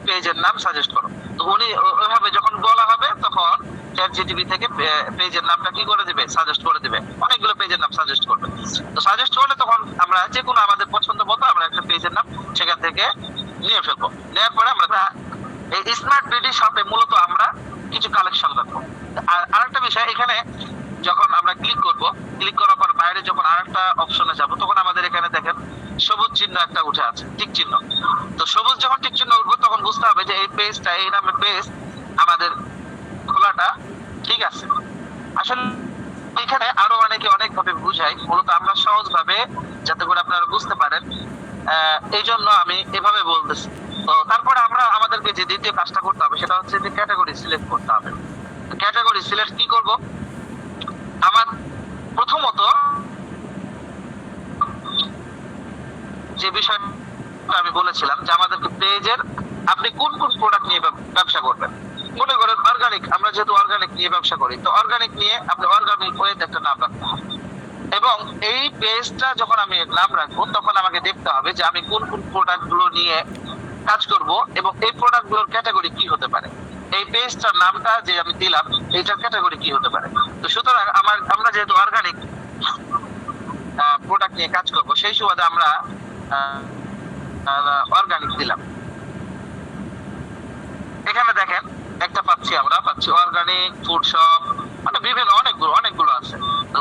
পেজের নাম সাজেস্ট করো। তো উনি ওইভাবে যখন বলা হবে তখন চ্যাটজিপিটি থেকে পেজের নামটা কি করে দিবে, সাজেস্ট করে দিবে, অনেকগুলো পেজের নাম সাজেস্ট করবে। তো সাজেস্ট করলে তখন আমরা যে কোনো আমাদের পছন্দ মতো আমরা একটা পেজের নাম সেখান থেকে নিয়ে ফেলবো। নেওয়ার পরে আমরা এই স্মার্ট বিডি শপে মূলত আমরা কিছু কালেকশন রাখবো। আর আরেকটা বিষয়, এখানে যখন আমরা ক্লিক করব, ক্লিক করার পর বাইরে যখন আরেকটা অপশনে যাব তখন আমাদের এখানে দেখেন সবুজ চিহ্ন একটা উঠে আছে, টিক চিহ্ন। তো সবুজ যখন টিক চিহ্ন উঠবে তখন বুঝতে হবে যে এই পেজটা, এই নামের পেজ আমাদের খোলাটা ঠিক আছে। আসলে এখানে আরো অনেকে অনেক ভাবে বুঝায়, মূলত আমরা সহজ ভাবে যাতে করে আপনারা বুঝতে পারেন এই জন্য আমি এভাবে বলতেছি। তো তারপরে আমরা আমাদেরকে যে দ্বিতীয় কাজটা করতে হবে সেটা হচ্ছে যে ক্যাটাগরি সিলেক্ট করতে হবে। ক্যাটাগরি সিলেক্ট কি করব, আমার প্রথমত যে বিষয়টা আমি বলেছিলাম যে আমাদেরকে পেজের আপনি কোন কোন প্রোডাক্ট নিয়ে ব্যবসা করবেন। মনে করেন অর্গানিক, আমরা যেহেতু অর্গানিক নিয়ে ব্যবসা করি, তো অর্গানিক নিয়ে আপনি অর্গানিক ওয়েতে একটা নাম রাখতে হবে। এবং এই পেজটা যখন আমি নাম রাখবো তখন আমাকে দেখতে হবে যে আমি কোন কোন প্রোডাক্ট গুলো নিয়ে কাজ করব এবং এই প্রোডাক্ট গুলোর ক্যাটাগরি কি হতে পারে, এই পেজটার নামটা যে আমি দিলাম এইটার ক্যাটাগরি কি হতে পারে। তো সুতরাং আমরা যেহেতু অর্গানিক প্রোডাক্ট নিয়ে কাজ করব সেই সুবাদে আমরা অর্গানিক দিলাম। এখানে দেখেন একটা আমরা পাচ্ছি অর্গানিক ফুড শপ, মানে বিভিন্ন অনেকগুলো আছে।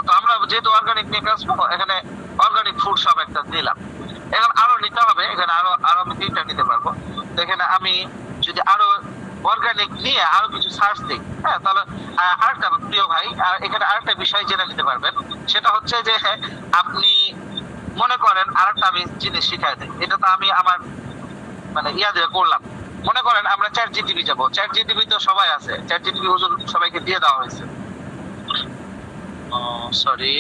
তো আমরা যেহেতু অর্গানিক নিয়ে কাজ করবো এখানে অর্গানিক ফুড শপ একটা দিলাম। এখন আরো নিতে হবে, এখানে আরো আমি 3টা নিতে পারবো। তো এখানে আমি যদি আরো অর্গানিক নিয়ে আরো কিছু সার্চ দিই, হ্যাঁ, তাহলে আরেকটা প্রিয় ভাই এখানে আরেকটা বিষয় জেনে নিতে পারবেন। সেটা হচ্ছে যে আপনি মনে করেন আরেকটা আমি জিনিস শিখাই দিই, এটা তো আমি আমার মানে দিয়ে করলাম। মনে করেন আমরা চ্যাটজিপিটি যাব, চ্যাটজিপিটি তো সবাই আছে, চ্যাটজিপিটি হুজুর সবাইকে দিয়ে দেওয়া হয়েছে। সরি,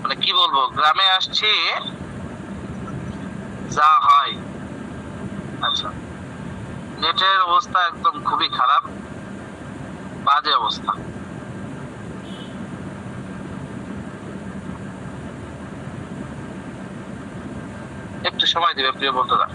মানে কি বলবো, গ্রামে আসছি যা হয়। আচ্ছা, নেটের অবস্থা একদম খুবই খারাপ, বাজে অবস্থা। একটু সময় দিবে প্রিয় বন্ধুরা।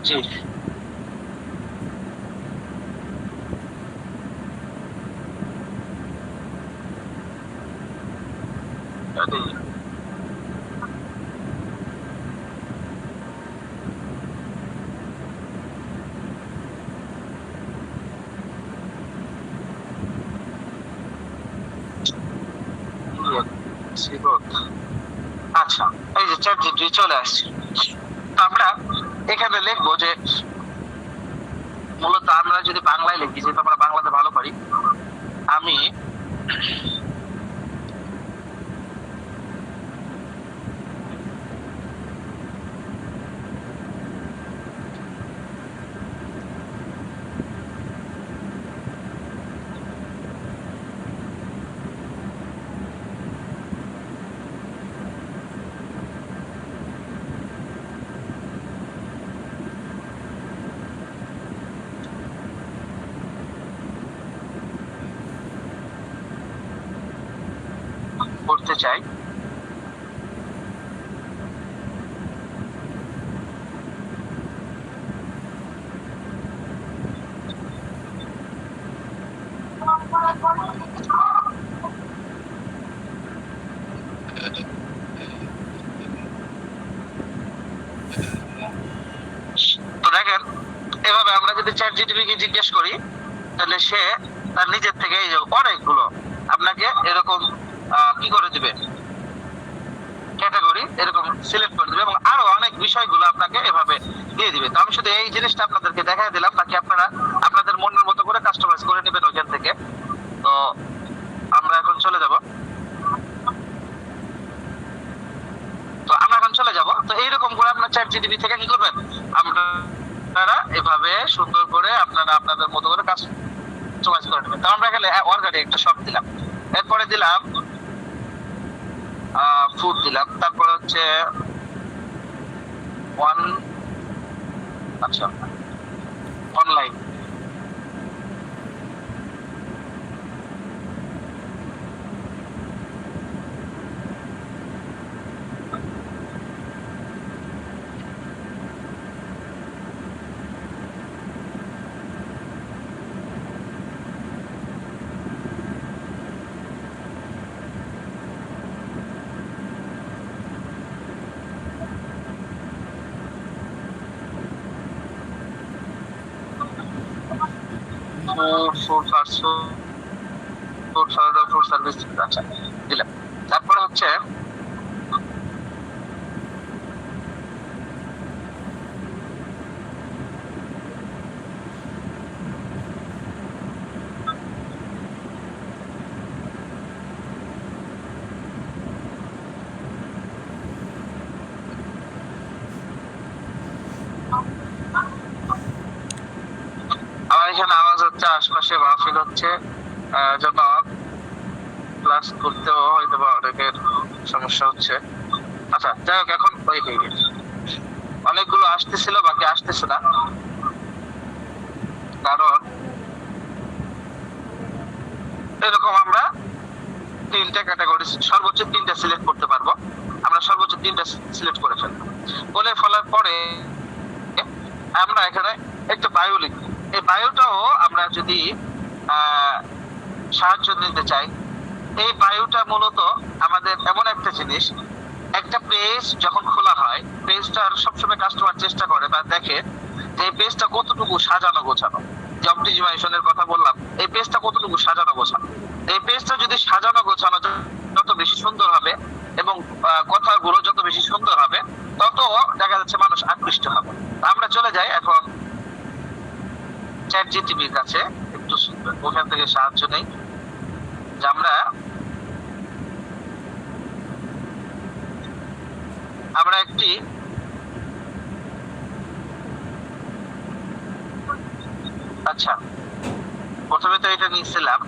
জি, আচ্ছা, এই যে চ্যাট জিপিটি চলে আসছে। তো আমরা এখানে লিখবো যে মূলত আমরা যদি বাংলায় লিখি, যেহেতু আমরা বাংলাতে ভালো পারি, আমি করতে চাই তো দেখেন, এভাবে আমরা যদি চ্যাট জিটিপি কে জিজ্ঞেস করি, তাহলে সে তার নিজের থেকে এই যে অনেকগুলো আপনাকে এরকম কি করে দিবে, ক্যাটাগরি এরকম সিলেক্ট করে দিবে এবং আরো অনেক বিষয়গুলো আপনাকে এভাবে দিয়ে দিবে। তো আমি শুধু এই জিনিসটা আপনাদেরকে দেখাই দিলাম, বাকি আপনারা আপনাদের মনের মতো করে কাস্টমাইজ করে নেবেন ওইখান থেকে। তো আমরা এখন চলে যাব। তো এইরকম করে আপনার চ্যাট জিটিপি থেকে কি করবেন, আপনারা এভাবে সুন্দর করে আপনারা আপনাদের মতো করে কাস্টমাইজ করে নেবেন। তো আমরা এখানে অর্গানিক একটা শপ দিলাম, এরপরে দিলাম ফুড দিলাম, তারপর হচ্ছে অনলাইন, ফুড সার্ভিস আচ্ছা দিলাম। তারপরে হচ্ছে আমার এখানে আওয়াজ হচ্ছে, আশপাশে মাহফিল হচ্ছে, জন্য ক্লাস করতেও হয়তো বা অনেকের সমস্যা হচ্ছে। আচ্ছা যাই হোক, এখন ওই হয়ে গেছে, অনেকগুলো আসতেছিল বাকি আসতেছে না, কারণ এরকম আমরা তিনটা ক্যাটাগরি সর্বোচ্চ তিনটা সিলেক্ট করতে পারবো। আমরা সর্বোচ্চ তিনটা সিলেক্ট করে ফেলবো। বলে ফেলার পরে আমরা এখানে একটা বায়ো লিখবো। এই বায়োটাও আমরা যদি সাহায্য নিতে চাই, এই বায়োটা মূলত আমাদের এমন একটা জিনিস, একটা পেজ যখন খোলা হয়, পেজটার সবসময় কাস্টমার চেষ্টা করে বা দেখে যে এই পেজটা কতটুকু সাজানো গোছানো। যে অপটিমাইজেশনের কথা বললাম, এই পেজটা কতটুকু সাজানো গোছানো। এই পেজটা যদি সাজানো গোছানো যত বেশি সুন্দর হবে এবং কথাগুলো যত বেশি সুন্দর হবে, তত দেখা যাচ্ছে মানুষ আকৃষ্ট হবে। আমরা চলে যাই এখন চ্যাট জিটিপির কাছে, একটু ওখান থেকে সাহায্য নেই যে আমরা একটি আচ্ছা প্রথমে তো এটা নিয়েছিলাম,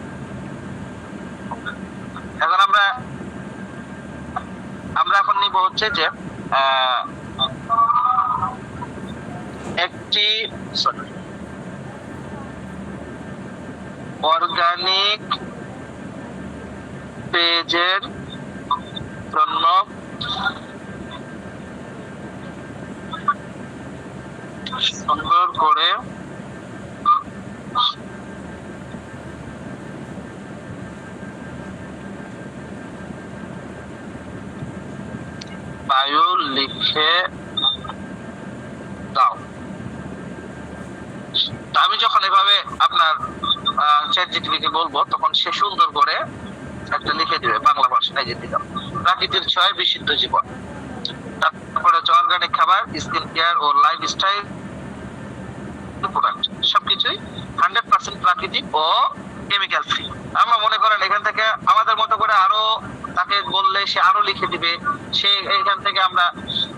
এখন আমরা এখন নিব হচ্ছে যে একটি অর্গানিক পেজের জন্য সুন্দর করে লিখে দাও। তা আমি যখন এভাবে আপনার চ্যাট জিপিটিকে বলবো তখন সে সুন্দর করে একটা লিখে দিবে বাংলা ভাষায়। যে দিলাম প্রাকৃতিক ছয় বিশুদ্ধ জীবন, তারপরে হচ্ছে অর্গানিক খাবার, স্কিন কেয়ার ও লাইফস্টাইল প্রোডাক্ট, সবকিছুই 100% প্রাকৃতিক ও কেমিক্যাল ফ্রি। আমরা মনে করেন এখান থেকে আমাদের মতো করে আরো তাকে বললে সে আরো লিখে দিবে, সে এখান থেকে আমরা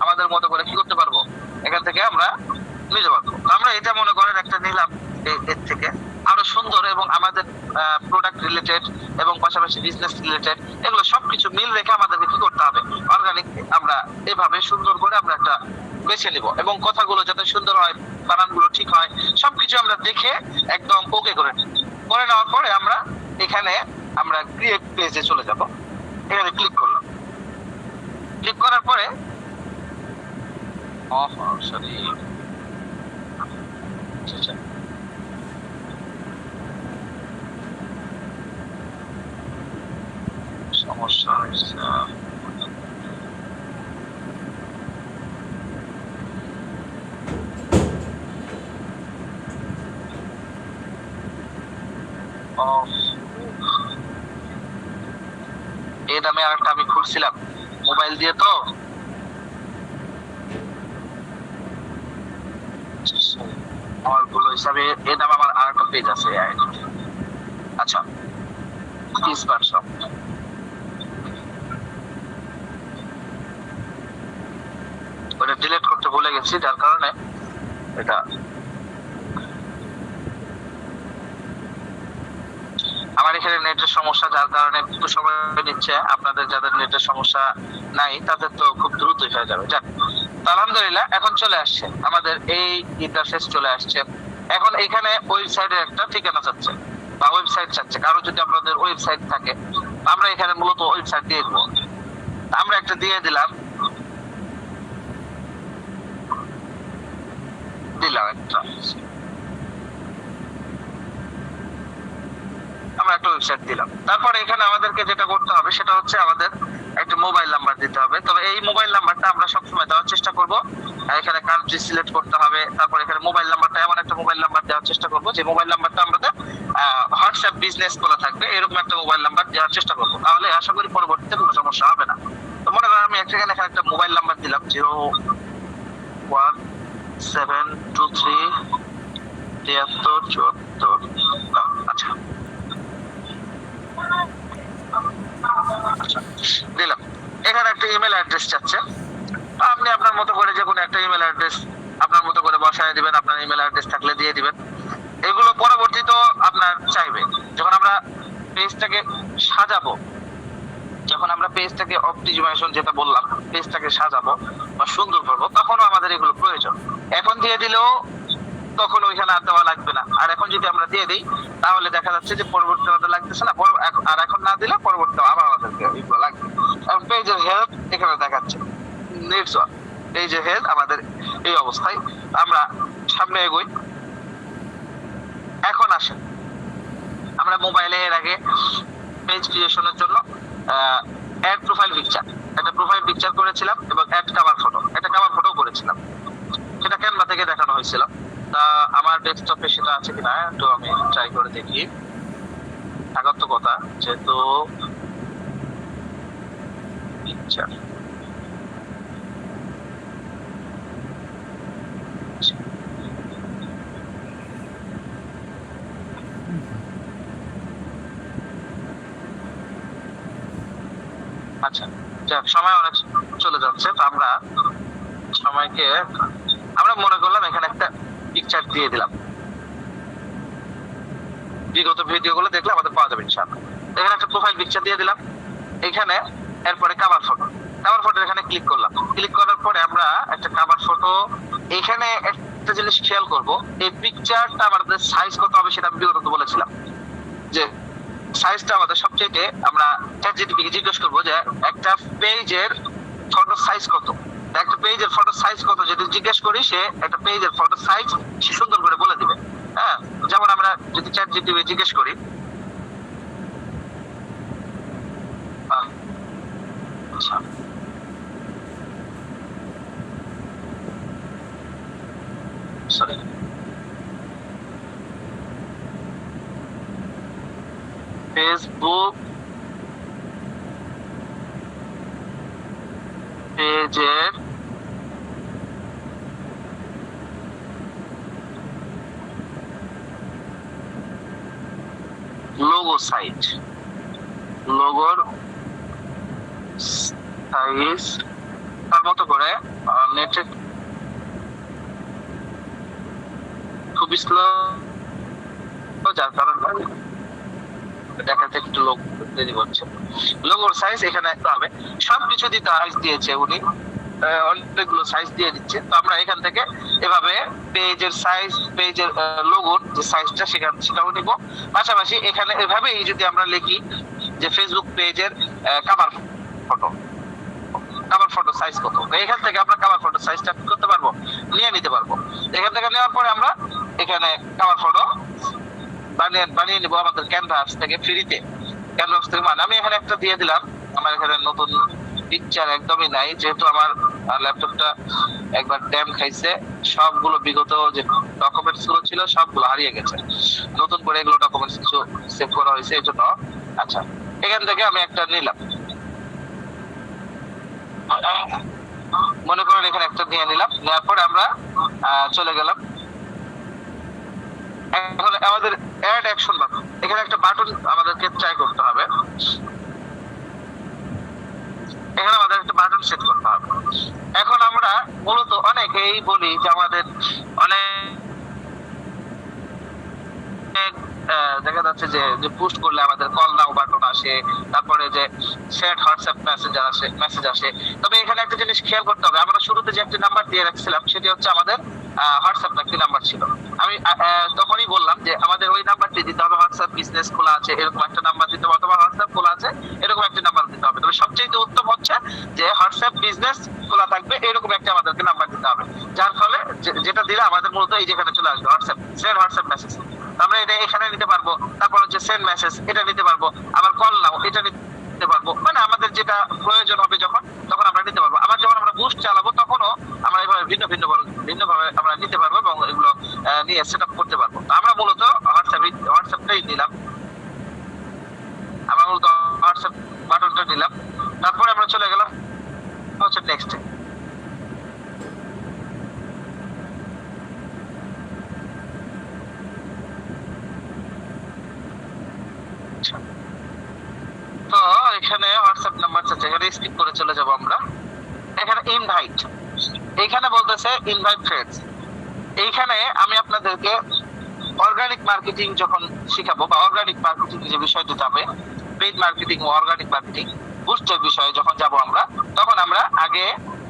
আমাদের মতো করে কি করতে পারবো, এখান থেকে আমরা নিতে পারবো। আমরা এটা মনে করেন একটা নিলাম এর থেকে আরো সুন্দর এবং আমাদের প্রোডাক্ট রিলেটেড এবং পাশাপাশি বিজনেস রিলেটেড এগুলো সবকিছু মিল রেখে আমাদেরকে কি করতে হবে, অর্গানিক আমরা এভাবে সুন্দর করে আমরা একটা বেছে নিব এবং কথাগুলো যাতে সুন্দর হয়, বানানগুলো ঠিক হয়, সবকিছু আমরা দেখে একদম ওকে করে নেওয়ার পরে আমরা এখানে আমরা ক্রিয়েট পেজে চলে যাব। এখানে ক্লিক করলাম, ক্লিক করার পরে সরি সমস্যা হয়েছে। এই নামে আরেকটা আমি খুলছিলাম মোবাইল দিয়ে, তো আমার ভুল হিসাবে এই নামে আমার আরেকটা পেজ আছে। আচ্ছা ওটা ডিলিট করতে ভুলে গেছি, যার কারণে এটা আমার এখানে নেটের সমস্যা, যার কারণে একটু সময় নিচ্ছে। আপনাদের যাদের নেটের সমস্যা নাই তাদের তো খুব দ্রুতই হয়ে যাবে। যাক, আলহামদুলিল্লাহ এখন চলে আসছে আমাদের এই ইন্টারফেস চলে আসছে। এখন এখানে ওয়েবসাইটের একটা ঠিকানা চাচ্ছে বা ওয়েবসাইট চাচ্ছে, কারো যদি আপনাদের ওয়েবসাইট থাকে আমরা এখানে মূলত ওয়েবসাইট দিয়ে দেবো। আমরা একটা দিয়ে দিলাম একটা আমরা একটা ওয়েবসাইট দিলাম। তারপরে এখানে আমাদেরকে যেটা করতে হবে সেটা হচ্ছে আমাদের একটা মোবাইল নাম্বার দিতে হবে। তবে এই মোবাইল নাম্বারটা আমরা সবসময় দেওয়ার চেষ্টা করব। এখানে কান্ট্রি সিলেক্ট করতে হবে। তারপর এখানে মোবাইল নাম্বারটা এমন একটা মোবাইল নাম্বার দেওয়ার চেষ্টা করব যে মোবাইল নাম্বারটা আমাদের হোয়াটসঅ্যাপ বিজনেস খোলা থাকবে, এরকম একটা মোবাইল নাম্বার দেওয়ার চেষ্টা করব। তাহলে আশা করি পরবর্তীতে কোনো সমস্যা হবে না। তো মনে করেন আমি এখানে একটা মোবাইল নাম্বার দিলাম 017237374। আচ্ছা দিলাম। এখানে একটা ইমেল অ্যাড্রেস চাচ্ছে, আপনি আপনার মতো করে যে কোনো একটা ইমেল অ্যাড্রেস আপনার মতো করে বসায় দিবেন, আপনার ইমেল অ্যাড্রেস থাকলে দিয়ে দিবেন। এগুলো পরবর্তীতে আপনার চাইবে যখন আমরা পেজটাকে সাজাবো, যখন আমরা পেজটাকে অপটিমাইজেশন যেটা বললাম পেজটাকে সাজাবো বা সুন্দর করবো, তখনও আমাদের এগুলো প্রয়োজন। এখন দিয়ে দিলেও তখন ওইখানে আর দেওয়া লাগবে না। আর এখন যদি আমরা দিয়ে দিই তাহলে দেখা যাচ্ছে যে পরবর্তী আমাদের লাগতেছে না, আর এখন না দিলে পরবর্তী আবার আমাদেরকে এগুলো লাগবে। এবং পেজের হেল্প এখানে দেখাচ্ছে নেক্সট ওয়ান, পেজের হেল্প আমাদের এই অবস্থায়। আমরা সামনে এগোই। এখন আসেন আমরা মোবাইলে এর আগে পেজ ক্রিয়েশনের জন্য অ্যাড প্রোফাইল পিকচার, একটা প্রোফাইল পিকচার করেছিলাম এবং অ্যাড কভার ফটো, একটা কভার ফটো করেছিলাম। সেটা ক্যানভা থেকে দেখানো হয়েছিল। তা আমার ডেস্কটপে সেটা আছে কিনা একটু আমি ট্রাই করে দেখি। থাকার তো কথা, যেহেতু পিকচার আচ্ছা যাক, সময় অনেক চলে যাচ্ছে। তো আমরা সময়কে আমরা মনে করলাম এখানে একটা পিকচার দিয়ে দিলাম। বিগত ভিডিওগুলো দেখলে আমাদের পাওয়া যাবে ইনশাআল্লাহ। এখানে একটা প্রোফাইল পিকচার দিয়ে দিলাম। এখানে এরপরে কভার ফটো, কভার ফটো এখানে ক্লিক করলাম। ক্লিক করার পরে আমরা একটা কভার ফটো, এখানে একটা জিনিস খেয়াল করব, এই পিকচারটা আমাদের সাইজ কত হবে সেটা আমি বিগত বলেছিলাম যে সাইজটা আমাদের সবচেয়ে আমরা চ্যাটজিপিটিকে জিজ্ঞেস করবো যে একটা পেজের ফটো সাইজ কত, একটা পেজের ফটো সাইজ কত যদি জিজ্ঞেস করি সে একটা পেজের ফটো সাইজ সে সুন্দর করে বলে দিবে। হ্যাঁ, যেমন আমরা যদি চ্যাটজিপিটি জিজ্ঞেস করি আচ্ছা ফেসবুক পেজের লোগো সাইজ, লোগোর সাইজ তার মতো করে নেটে খুব স্লো, যার কারণে দেখাতে একটু লোক দেরি হচ্ছে। লোগোর সাইজ এখানে হবে, সবকিছু দিতে সাইজ দিয়েছে উনি, অনেকগুলো সাইজ দিয়ে দিচ্ছে। তো আমরা এখান থেকে এভাবে পেজের সাইজ, পেজের লোগোর যে সাইজটা সেটাও নিব। পাশাপাশি এখানে এভাবেই যদি আমরা লিখি যে ফেসবুক পেজের কভার ফটো সাইজ কত, এখান থেকে আমরা কভার ফটো সাইজটা করতে পারবো, নিয়ে নিতে পারবো। এখান থেকে নেওয়ার পরে আমরা এখানে কভার ফটো বানিয়ে নিবো আমাদের ক্যানভাস থেকে ফ্রিতে। ক্যানভাস থেকে মানে আমি এখানে একটা দিয়ে দিলাম, আমার এখানে নতুন পিকচার একদমই নাই, যেহেতু আমার ল্যাপটপটা একবার ড্যাম খাইছে, সবগুলো বিগত যে ডকুমেন্টস গুলো ছিল সবগুলো হারিয়ে গেছে, নতুন করে এগুলো ডকুমেন্টস কিছু সেভ করা হয়েছে এই জন্য। আচ্ছা, এখান থেকে আমি একটা নিলাম, মনে করেন এখানে একটা নিয়ে নিলাম, নেওয়ার পরে আমরা চলে গেলাম। এখন আমাদের অ্যাড অ্যাকশন বাটন, এখানে একটা বাটন আমাদেরকে ট্রাই করতে হবে, এখানে আমাদের একটা বাটন সেট করতে হবে। এখন আমরা মূলত অনেকেই বলি যে আমাদের অনেক দেখা যাচ্ছে যে পোস্ট করলে আমাদের কল নাও বাটন আসে, তারপরে যে সেট হোয়াটসঅ্যাপ মেসেজ আসে। তবে এখানে একটা জিনিস খেয়াল করতে হবে, আমরা শুরুতে যে একটি নাম্বার দিয়ে রাখছিলাম সেটি হচ্ছে আমাদের হোয়াটসঅ্যাপ একটি নাম্বার ছিল। আমি তখনই বললাম যে আমাদের ওই নাম্বারটি দিতে হবে, হোয়াটসঅ্যাপ বিজনেস খোলা আছে এরকম একটা নাম্বার দিতে হবে, অথবা হোয়াটসঅ্যাপ খোলা আছে এরকম একটা নাম্বার দিতে হবে। তবে সবচেয়ে উত্তম হচ্ছে যে হোয়াটসঅ্যাপ বিজনেস খোলা থাকবে এরকম একটা আমাদেরকে নাম্বার দিতে হবে, যার ফলে যেটা দিলে আমাদের মূলত এই যেখানে চলে আসবে হোয়াটসঅ্যাপ, সেন্ড হোয়াটসঅ্যাপ মেসেজ, আমরা এটা এখানে নিতে পারবো। তারপর হচ্ছে সেন্ড মেসেজ, এটা নিতে পারবো। আবার কল নাও, এটা নিতে পারবো। মানে আমাদের যেটা প্রয়োজন হবে তখন আমরা নিতে পারবো। আবার যখন আমরা বুস্ট চালাবো তখনও আমরা এভাবে ভিন্ন ভাবে আমরা নিতে পারবো এবং এগুলো নিয়ে সেট আপ করতে পারবো। আমরা মূলত হোয়াটসঅ্যাপটাই নিলাম, আমরা মূলত হোয়াটসঅ্যাপ বাটনটা নিলাম। তারপরে আমরা চলে গেলাম হচ্ছে নেক্সটে। তো এখানে হোয়াটসঅ্যাপ নাম্বার চাচ্ছে, এখানে স্কিপ করে চলে যাব আমরা। এখানে ইনভাইট, এইখানে বলতেছে ইনভাইট ফ্রেন্ডস। এইখানে আমি আপনাদেরকে অর্গানিক মার্কেটিং যখন শিখাবো, বা অর্গানিক মার্কেটিং যে বিষয়টি যাবে, পেইড মার্কেটিং ও অর্গানিক মার্কেটিং বুস্টের বিষয়ে যখন যাব আমরা, তখন আমরা আগে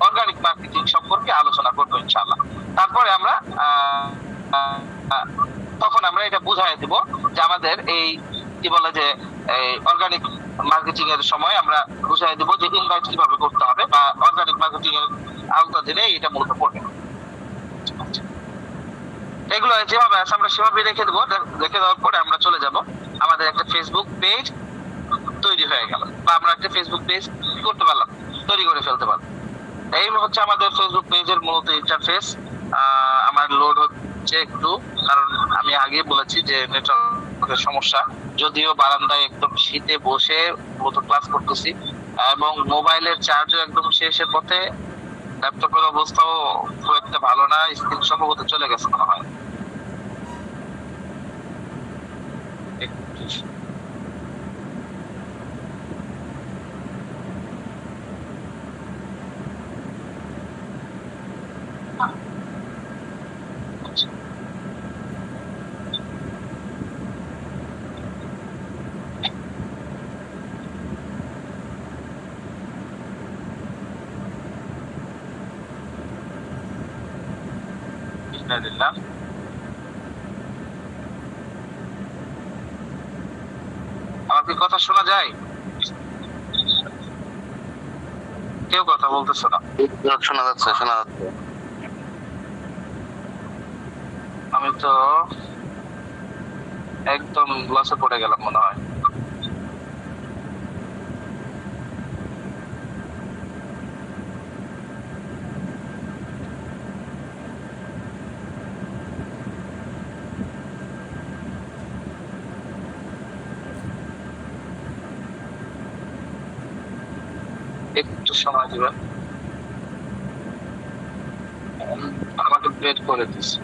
অর্গানিক মার্কেটিং সম্পর্কে আলোচনা করবো ইনশাআল্লাহ। তারপরে আমরা তখন আমরা এটা বুঝাই দিব যে আমাদের এই কি বলে যে অর্গানিক মার্কেটিং এর সময় আমরা বুঝাই দিব যে ইনভাইট কিভাবে করতে হবে, বা অর্গানিক মার্কেটিং এর আওতাধীনে এটা মূলত পড়বে। এগুলো যেভাবে আছে আমরা সেভাবে রেখে দেবো। রেখে দেওয়ার পরে আমরা চলে যাব, আমাদের একটা ফেসবুক পেজ তৈরি হয়ে গেল, বা আমরা একটা ফেসবুক পেজ করতে পারলাম, তৈরি করে ফেলতে পারলাম। এই হচ্ছে আমাদের ফেসবুক পেজের মূলত ইন্টারফেস। আমার লোড হচ্ছে একটু, কারণ আমি আগে বলেছি যে নেটওয়ার্কের সমস্যা, যদিও বারান্দায় একদম শীতে বসে মতো ক্লাস করতেছি, এবং মোবাইলের চার্জও একদম শেষের পথে, ল্যাপটপের অবস্থাও খুব একটা ভালো না, স্ক্রিন সম্ভবত চলে গেছে মনে হয়। দিলাম। আমার কি কথা শোনা যায়? কেউ কথা বলতেছে না। শোনা যাচ্ছে, শোনা যাচ্ছে। আমি তো একদম লসে পড়ে গেলাম মনে হয়। একটু সময় দিবেন, আমাকে বের করে দিচ্ছে।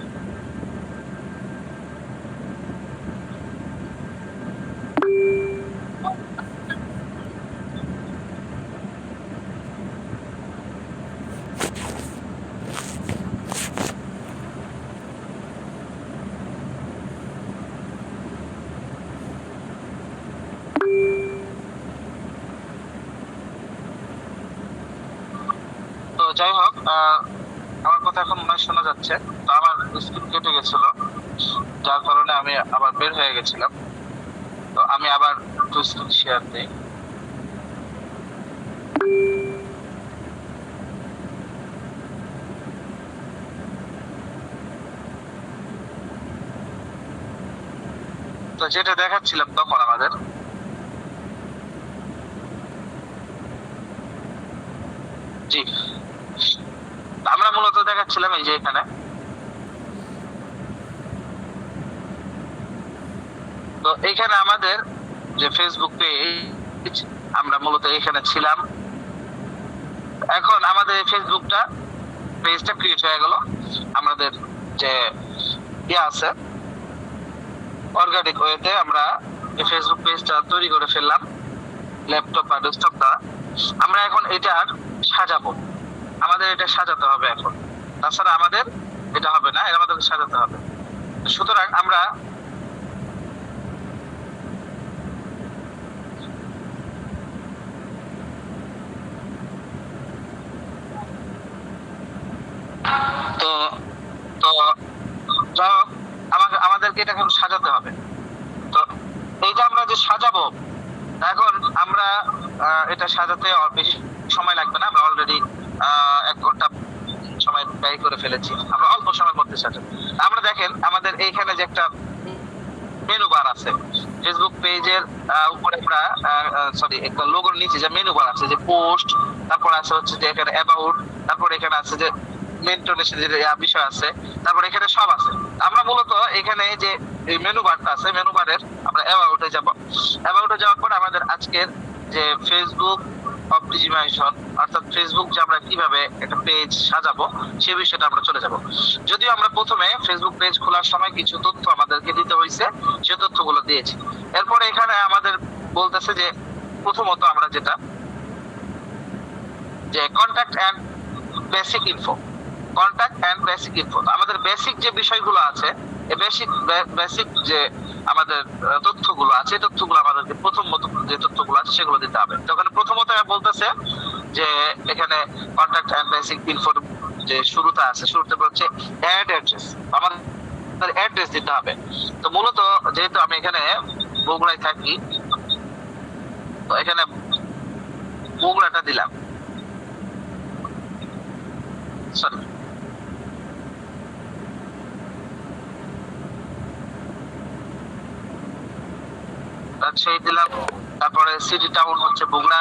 তো যাই হোক, আমার কথা এখন মনে হয় শোনা যাচ্ছে। তো আমার স্ক্রিন কেটে গেছিল, যার কারণে আমি আবার বের হয়ে গেছিলাম। তো আমি আবার একটু স্ক্রিন শেয়ার দিই। তো যেটা দেখাচ্ছিলাম তখন আমাদের, জি, আমরা মূলত দেখাচ্ছিলাম এই যে এখানে। তো এইখানে আমাদের যে ফেসবুক পেজ, আমরা মূলত এখানে ছিলাম। এখন আমাদের এই ফেসবুকটা পেজটা ক্রিয়েট হয়ে গেল। আমাদের যে ইয়ে আছে, অর্গানিক ওয়েতে আমরা এই ফেসবুক পেজটা তৈরি করে ফেললাম ল্যাপটপ বা ডেস্কটপ দ্বারা। আমরা এখন এটার সাজাবো, আমাদের এটা সাজাতে হবে এখন, তাছাড়া আমাদের এটা হবে না, এটা আমাদেরকে সাজাতে হবে। সুতরাং আমরা তো তো যাই হোক, আমাদেরকে এটা এখন সাজাতে হবে। তো এইটা আমরা যে সাজাবো, এখন আমরা এটা সাজাতে বেশি সময় লাগবে না। আমরা অলরেডি 1 ঘন্টা সময় ব্যয় করে ফেলেছি, আমরা অল্প সময়ের মধ্যে সাজাবো। আমরা দেখেন আমাদের এইখানে যে একটা মেনু বার আছে ফেসবুক পেজের উপরে, আমরা সরি একটা লোগোর নিচে যে মেনু বার আছে, যে পোস্ট, তারপর আছে হচ্ছে যে এখানে অ্যাবাউট, তারপর এখানে আছে যে মেনটেনেন্স যে বিষয় আছে, তারপর এখানে সব আছে। আমরা মূলত এখানে যে মেনু বারটা আছে, মেনু বারের আমরা অ্যাবাউটে যাব। অ্যাবাউটে যাওয়ার পর আমাদের আজকের যে ফেসবুক অপটিমাইজেশন, অর্থাৎ ফেসবুক যে আমরা কিভাবে একটা পেজ সাজাবো সেই বিষয়টা আমরা চলে যাব। যদিও আমরা প্রথমে ফেসবুক পেজ খোলার সময় কিছু তথ্য আমাদেরকে দিতে হয়েছে, সেই তথ্যগুলো দিয়েছি। এরপরে এখানে আমাদের বলতেছে যে প্রথমত আমরা যেটা, যে contact and basic info, contact and basic info. আমাদের বেসিক যে বিষয়গুলো আছে, এই বেসিক যে আমাদের তথ্যগুলো আছে, তথ্যগুলো আমাদেরকে প্রথমত যে তথ্যগুলো আছে সেগুলো দিতে হবে। তো ওখানে প্রথমত বলতেছে যে এখানে কন্ট্যাক্ট এন্ড বেসিক ইনফো যে শুরুতে আছে, শুরুতে হচ্ছে অ্যাড অ্যাড্রেস, আমাদের অ্যাড্রেস দিতে হবে। তো মূলত যেহেতু আমি এখানে বগুড়ায় থাকি, তো এখানে বগুড়াটা দিলাম, সরি রাজশাহী দিলাম। তারপরে সিটি টাউন হচ্ছে বগুড়া,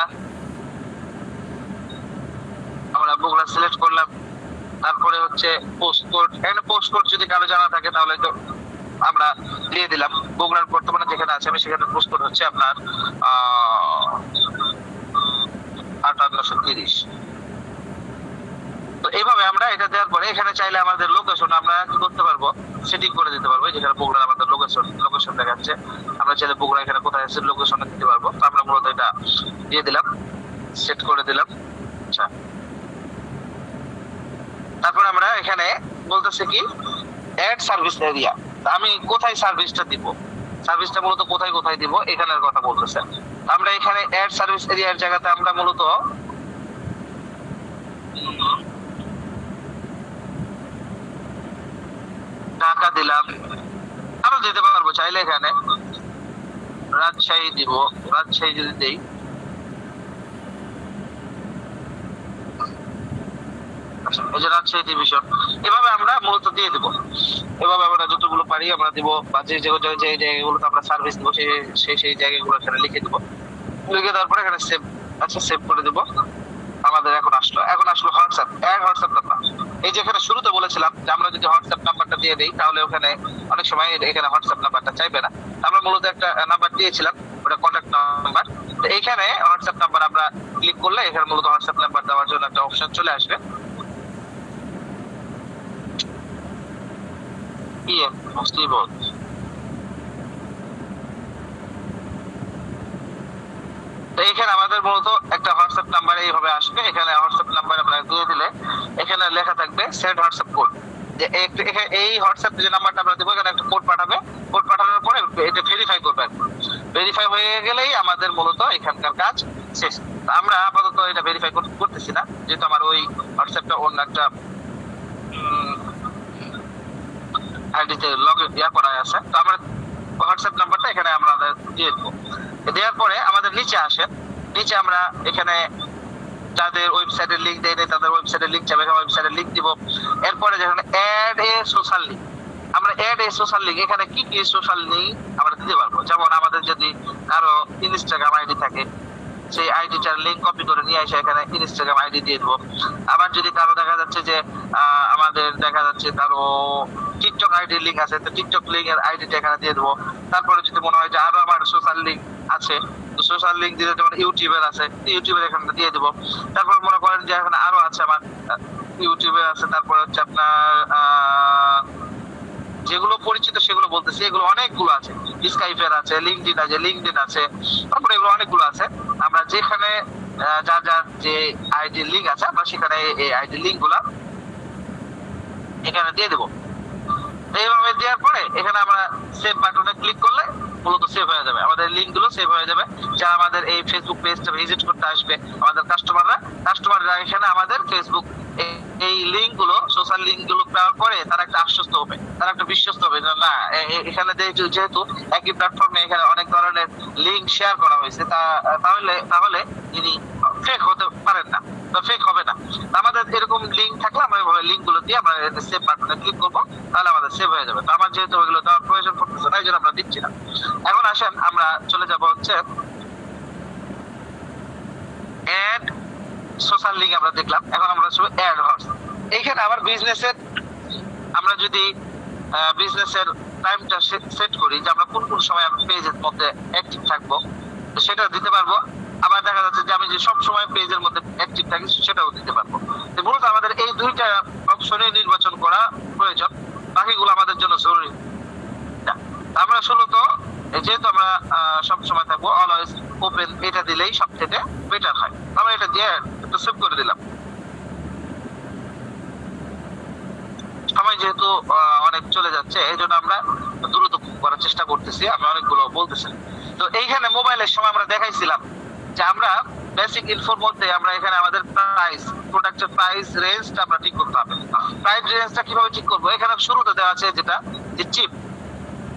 আমরা বগুড়া সিলেক্ট করলাম। তারপরে হচ্ছে পোস্ট কোড, এখানে পোস্ট কোড যদি কারো জানা থাকে তাহলে তো আমরা দিয়ে দিলাম। বগুড়ার বর্তমানে যেখানে আছে আমি সেখানে পোস্ট কোড হচ্ছে আপনার 5830। তো এইভাবে আমরা এটা দেওয়ার পরে এখানে চাইলে আমাদের লোকেশন আমরা কি করতে পারবো, সেটিং করে দিতে পারবো। যেখানে বগুড়ার আমাদের লোকেশন দেখাচ্ছে, আমরা চাইলে বগুড়া এখানে কোথায় আছে লোকেশন দিতে পারবো। তো আমরা মূলত এটা দিয়ে দিলাম, সেট করে দিলাম। আচ্ছা, তারপর আমরা এখানে বলতেছে কি অ্যাড সার্ভিস এরিয়া। আমি কোথায় সার্ভিসটা দিব, সার্ভিসটা মূলত কোথায় কোথায় দিব এখানের কথা বলতেছে। আমরা এখানে অ্যাড সার্ভিস এরিয়ার জায়গাতে আমরা মূলত ঢাকা দিলাম, আরো দিতে পারবো চাইলে। এখানে রাজশাহী দিব, রাজশাহী যদি দেই, এই যে রাজশাহী ডিভিশন, এভাবে আমরা মূলত দিয়ে দিব। এভাবে আমরা যতগুলো পারি আমরা দিব, বা যে জায়গাগুলোতে আমরা সার্ভিস দিব সেই জায়গাগুলো এখানে লিখে দিব। লিখে দেওয়ার পরে এখানে সেভ, আচ্ছা সেভ করে দিব। আমাদের এখন আসলো হোয়াটসঅ্যাপ, হোয়াটসঅ্যাপ নাম্বার। এই যে এখানে শুরুতে বলেছিলাম যে আমরা যদি হোয়াটসঅ্যাপ নাম্বারটা দিয়ে দেই তাহলে ওখানে অনেক সময় এখানে হোয়াটসঅ্যাপ নাম্বারটা চাইবে না। আমরা মূলত একটা নাম্বার দিয়েছিলাম, ওটা কন্ট্যাক্ট নাম্বার। তো এইখানে হোয়াটসঅ্যাপ নাম্বার আমরা ক্লিক করলে এখানে মূলত হোয়াটসঅ্যাপ নাম্বার দেওয়ার জন্য একটা অপশন চলে আসবে। তো এখানে আমাদের মূলত একটা হোয়াটসঅ্যাপ নাম্বার এইভাবে আসবে। এখানে হোয়াটসঅ্যাপ নাম্বার আপনারা দিয়ে দিলে এখানে লেখা থাকবে সেন্ড হোয়াটসঅ্যাপ কোড। এই হোয়াটসঅ্যাপ যে নাম্বারটা আমরা দেবো এখানে একটা কোড পাঠাবে। কোড পাঠানোর পরে এটা ভেরিফাই করবে। ভেরিফাই হয়ে গেলেই আমাদের মূলত এখানকার কাজ শেষ। আমরা আপাতত এটা ভেরিফাই করতেছি না, যেহেতু আমার ওই হোয়াটসঅ্যাপটা অন্য একটা আইডিতে করা আছে। তো আমরা হোয়াটসঅ্যাপ নাম্বারটা এখানে আমরা দিয়ে দেবো। দেওয়ার পরে আমাদের নিচে আসে, নিচে আমরা এখানে যাদের ওয়েবসাইটের লিঙ্ক দেয় তাদের ওয়েবসাইটের লিঙ্ক যাবে, ওয়েবসাইটের লিঙ্ক দিব। এরপরে যেখানে অ্যাড এ সোশ্যাল লিঙ্ক, আমরা অ্যাড এ সোশ্যাল লিঙ্ক এখানে কি কি সোশ্যাল লিঙ্ক আমরা দিতে পারবো। যেমন আমাদের যদি কারো ইনস্টাগ্রাম আইডি থাকে, সেই আইডিটার লিঙ্ক কপি করে নিয়ে এসে এখানে ইনস্টাগ্রাম আইডি দিয়ে দেবো। আবার যদি কারো দেখা যাচ্ছে যে আমাদের দেখা যাচ্ছে কারো টিকটক আইডি লিঙ্ক আছে, তো টিকটক লিঙ্কের আইডিটা এখানে দিয়ে দেবো। তারপরে যদি মনে হয় যে আরো আমার সোশ্যাল লিঙ্ক আছে, তো সোশ্যাল লিঙ্ক দিলে যেমন ইউটিউবের আছে, ইউটিউবের এখানে দিয়ে দেবো। তারপর মনে করেন যে এখানে আরো আছে আমার ইউটিউবে আছে, তারপরে হচ্ছে আপনার যেগুলো পরিচিত সেগুলো বলতেছি, এগুলো অনেকগুলো আছে। স্কাইপের আছে, লিঙ্কডিন আছে, তারপরে এগুলো অনেকগুলো আছে। আমরা যেখানে যার যার যে আইডি লিঙ্ক আছে আমরা সেখানে এই আইডি লিঙ্ক গুলা এখানে দিয়ে দেবো। এইভাবে দেওয়ার পরে এখানে আমরা সেভ বাটনে ক্লিক করলে মূলত সেভ হয়ে যাবে, আমাদের লিঙ্ক গুলো সেভ হয়ে যাবে। যারা আমাদের এই ফেসবুক পেজটা ভিজিট করতে আসবে, আমাদের কাস্টমাররা এখানে আমাদের ফেসবুক এই লিঙ্ক গুলো, সোশ্যাল লিঙ্ক গুলো পাওয়ার পরে তারা একটা আশ্বস্ত হবে, তারা একটা বিশ্বস্ত হবে যে না, এখানে যেহেতু একই প্ল্যাটফর্মে এখানে অনেক ধরনের লিঙ্ক শেয়ার করা হয়েছে, তাহলে তিনি ফেক হতে পারেন না বা ফেক হবে না। আমাদের এরকম লিঙ্ক থাকলে আমরা এইভাবে লিঙ্ক গুলো দিয়ে আমরা সেভ বাটনে ক্লিক করবো, তাহলে আমাদের সেভ হয়ে যাবে। তো আমার যেহেতু ওইগুলো দেওয়ার প্রয়োজন পড়তেছে না, এই জন্য আমরা দিচ্ছি না। এখন আসেন আমরা চলে যাব হচ্ছে অ্যাড সোশ্যাল লিঙ্ক আমরা দেখলাম। এখন আমরা শুধু অ্যাড হোয়াটসঅ্যাপ। এইখানে আবার আমরা যদি বিজনেসের টাইমটা সেট করি যে আমরা কোন সময় পেজের মধ্যে অ্যাক্টিভ থাকবো, সেটা দিতে পারবো। আবার দেখা যাচ্ছে যে আমি যে সব সময় পেজের মধ্যে অ্যাক্টিভ থাকি সেটাও দিতে পারবো। মূলত আমাদের এই দুইটা অপশনে নির্বাচন করা প্রয়োজন, বাকিগুলো আমাদের জন্য জরুরি। আমরা মূলত যেহেতু আমরা সব সময় থাকবো অলওয়েজ ওপেন, এটা দিলেই সব থেকে বেটার হয়। আমরা এটা দিয়ে একটু সেভ করে দিলাম। সময় যেহেতু অনেক চলে যাচ্ছে, এই জন্য আমরা দ্রুত করার চেষ্টা করতেছি, আমি অনেকগুলো বলতেছি। তো এইখানে মোবাইলের সময় আমরা দেখাইছিলাম যে আমরা বেসিক ইনফোর মধ্যে আমরা এখানে আমাদের প্রাইস, প্রোডাক্টের প্রাইস রেঞ্জটা আমরা ঠিক করতে হবে। প্রাইস রেঞ্জটা কিভাবে ঠিক করবো, এখানে শুরুতে দেওয়া আছে যেটা যে চিপ,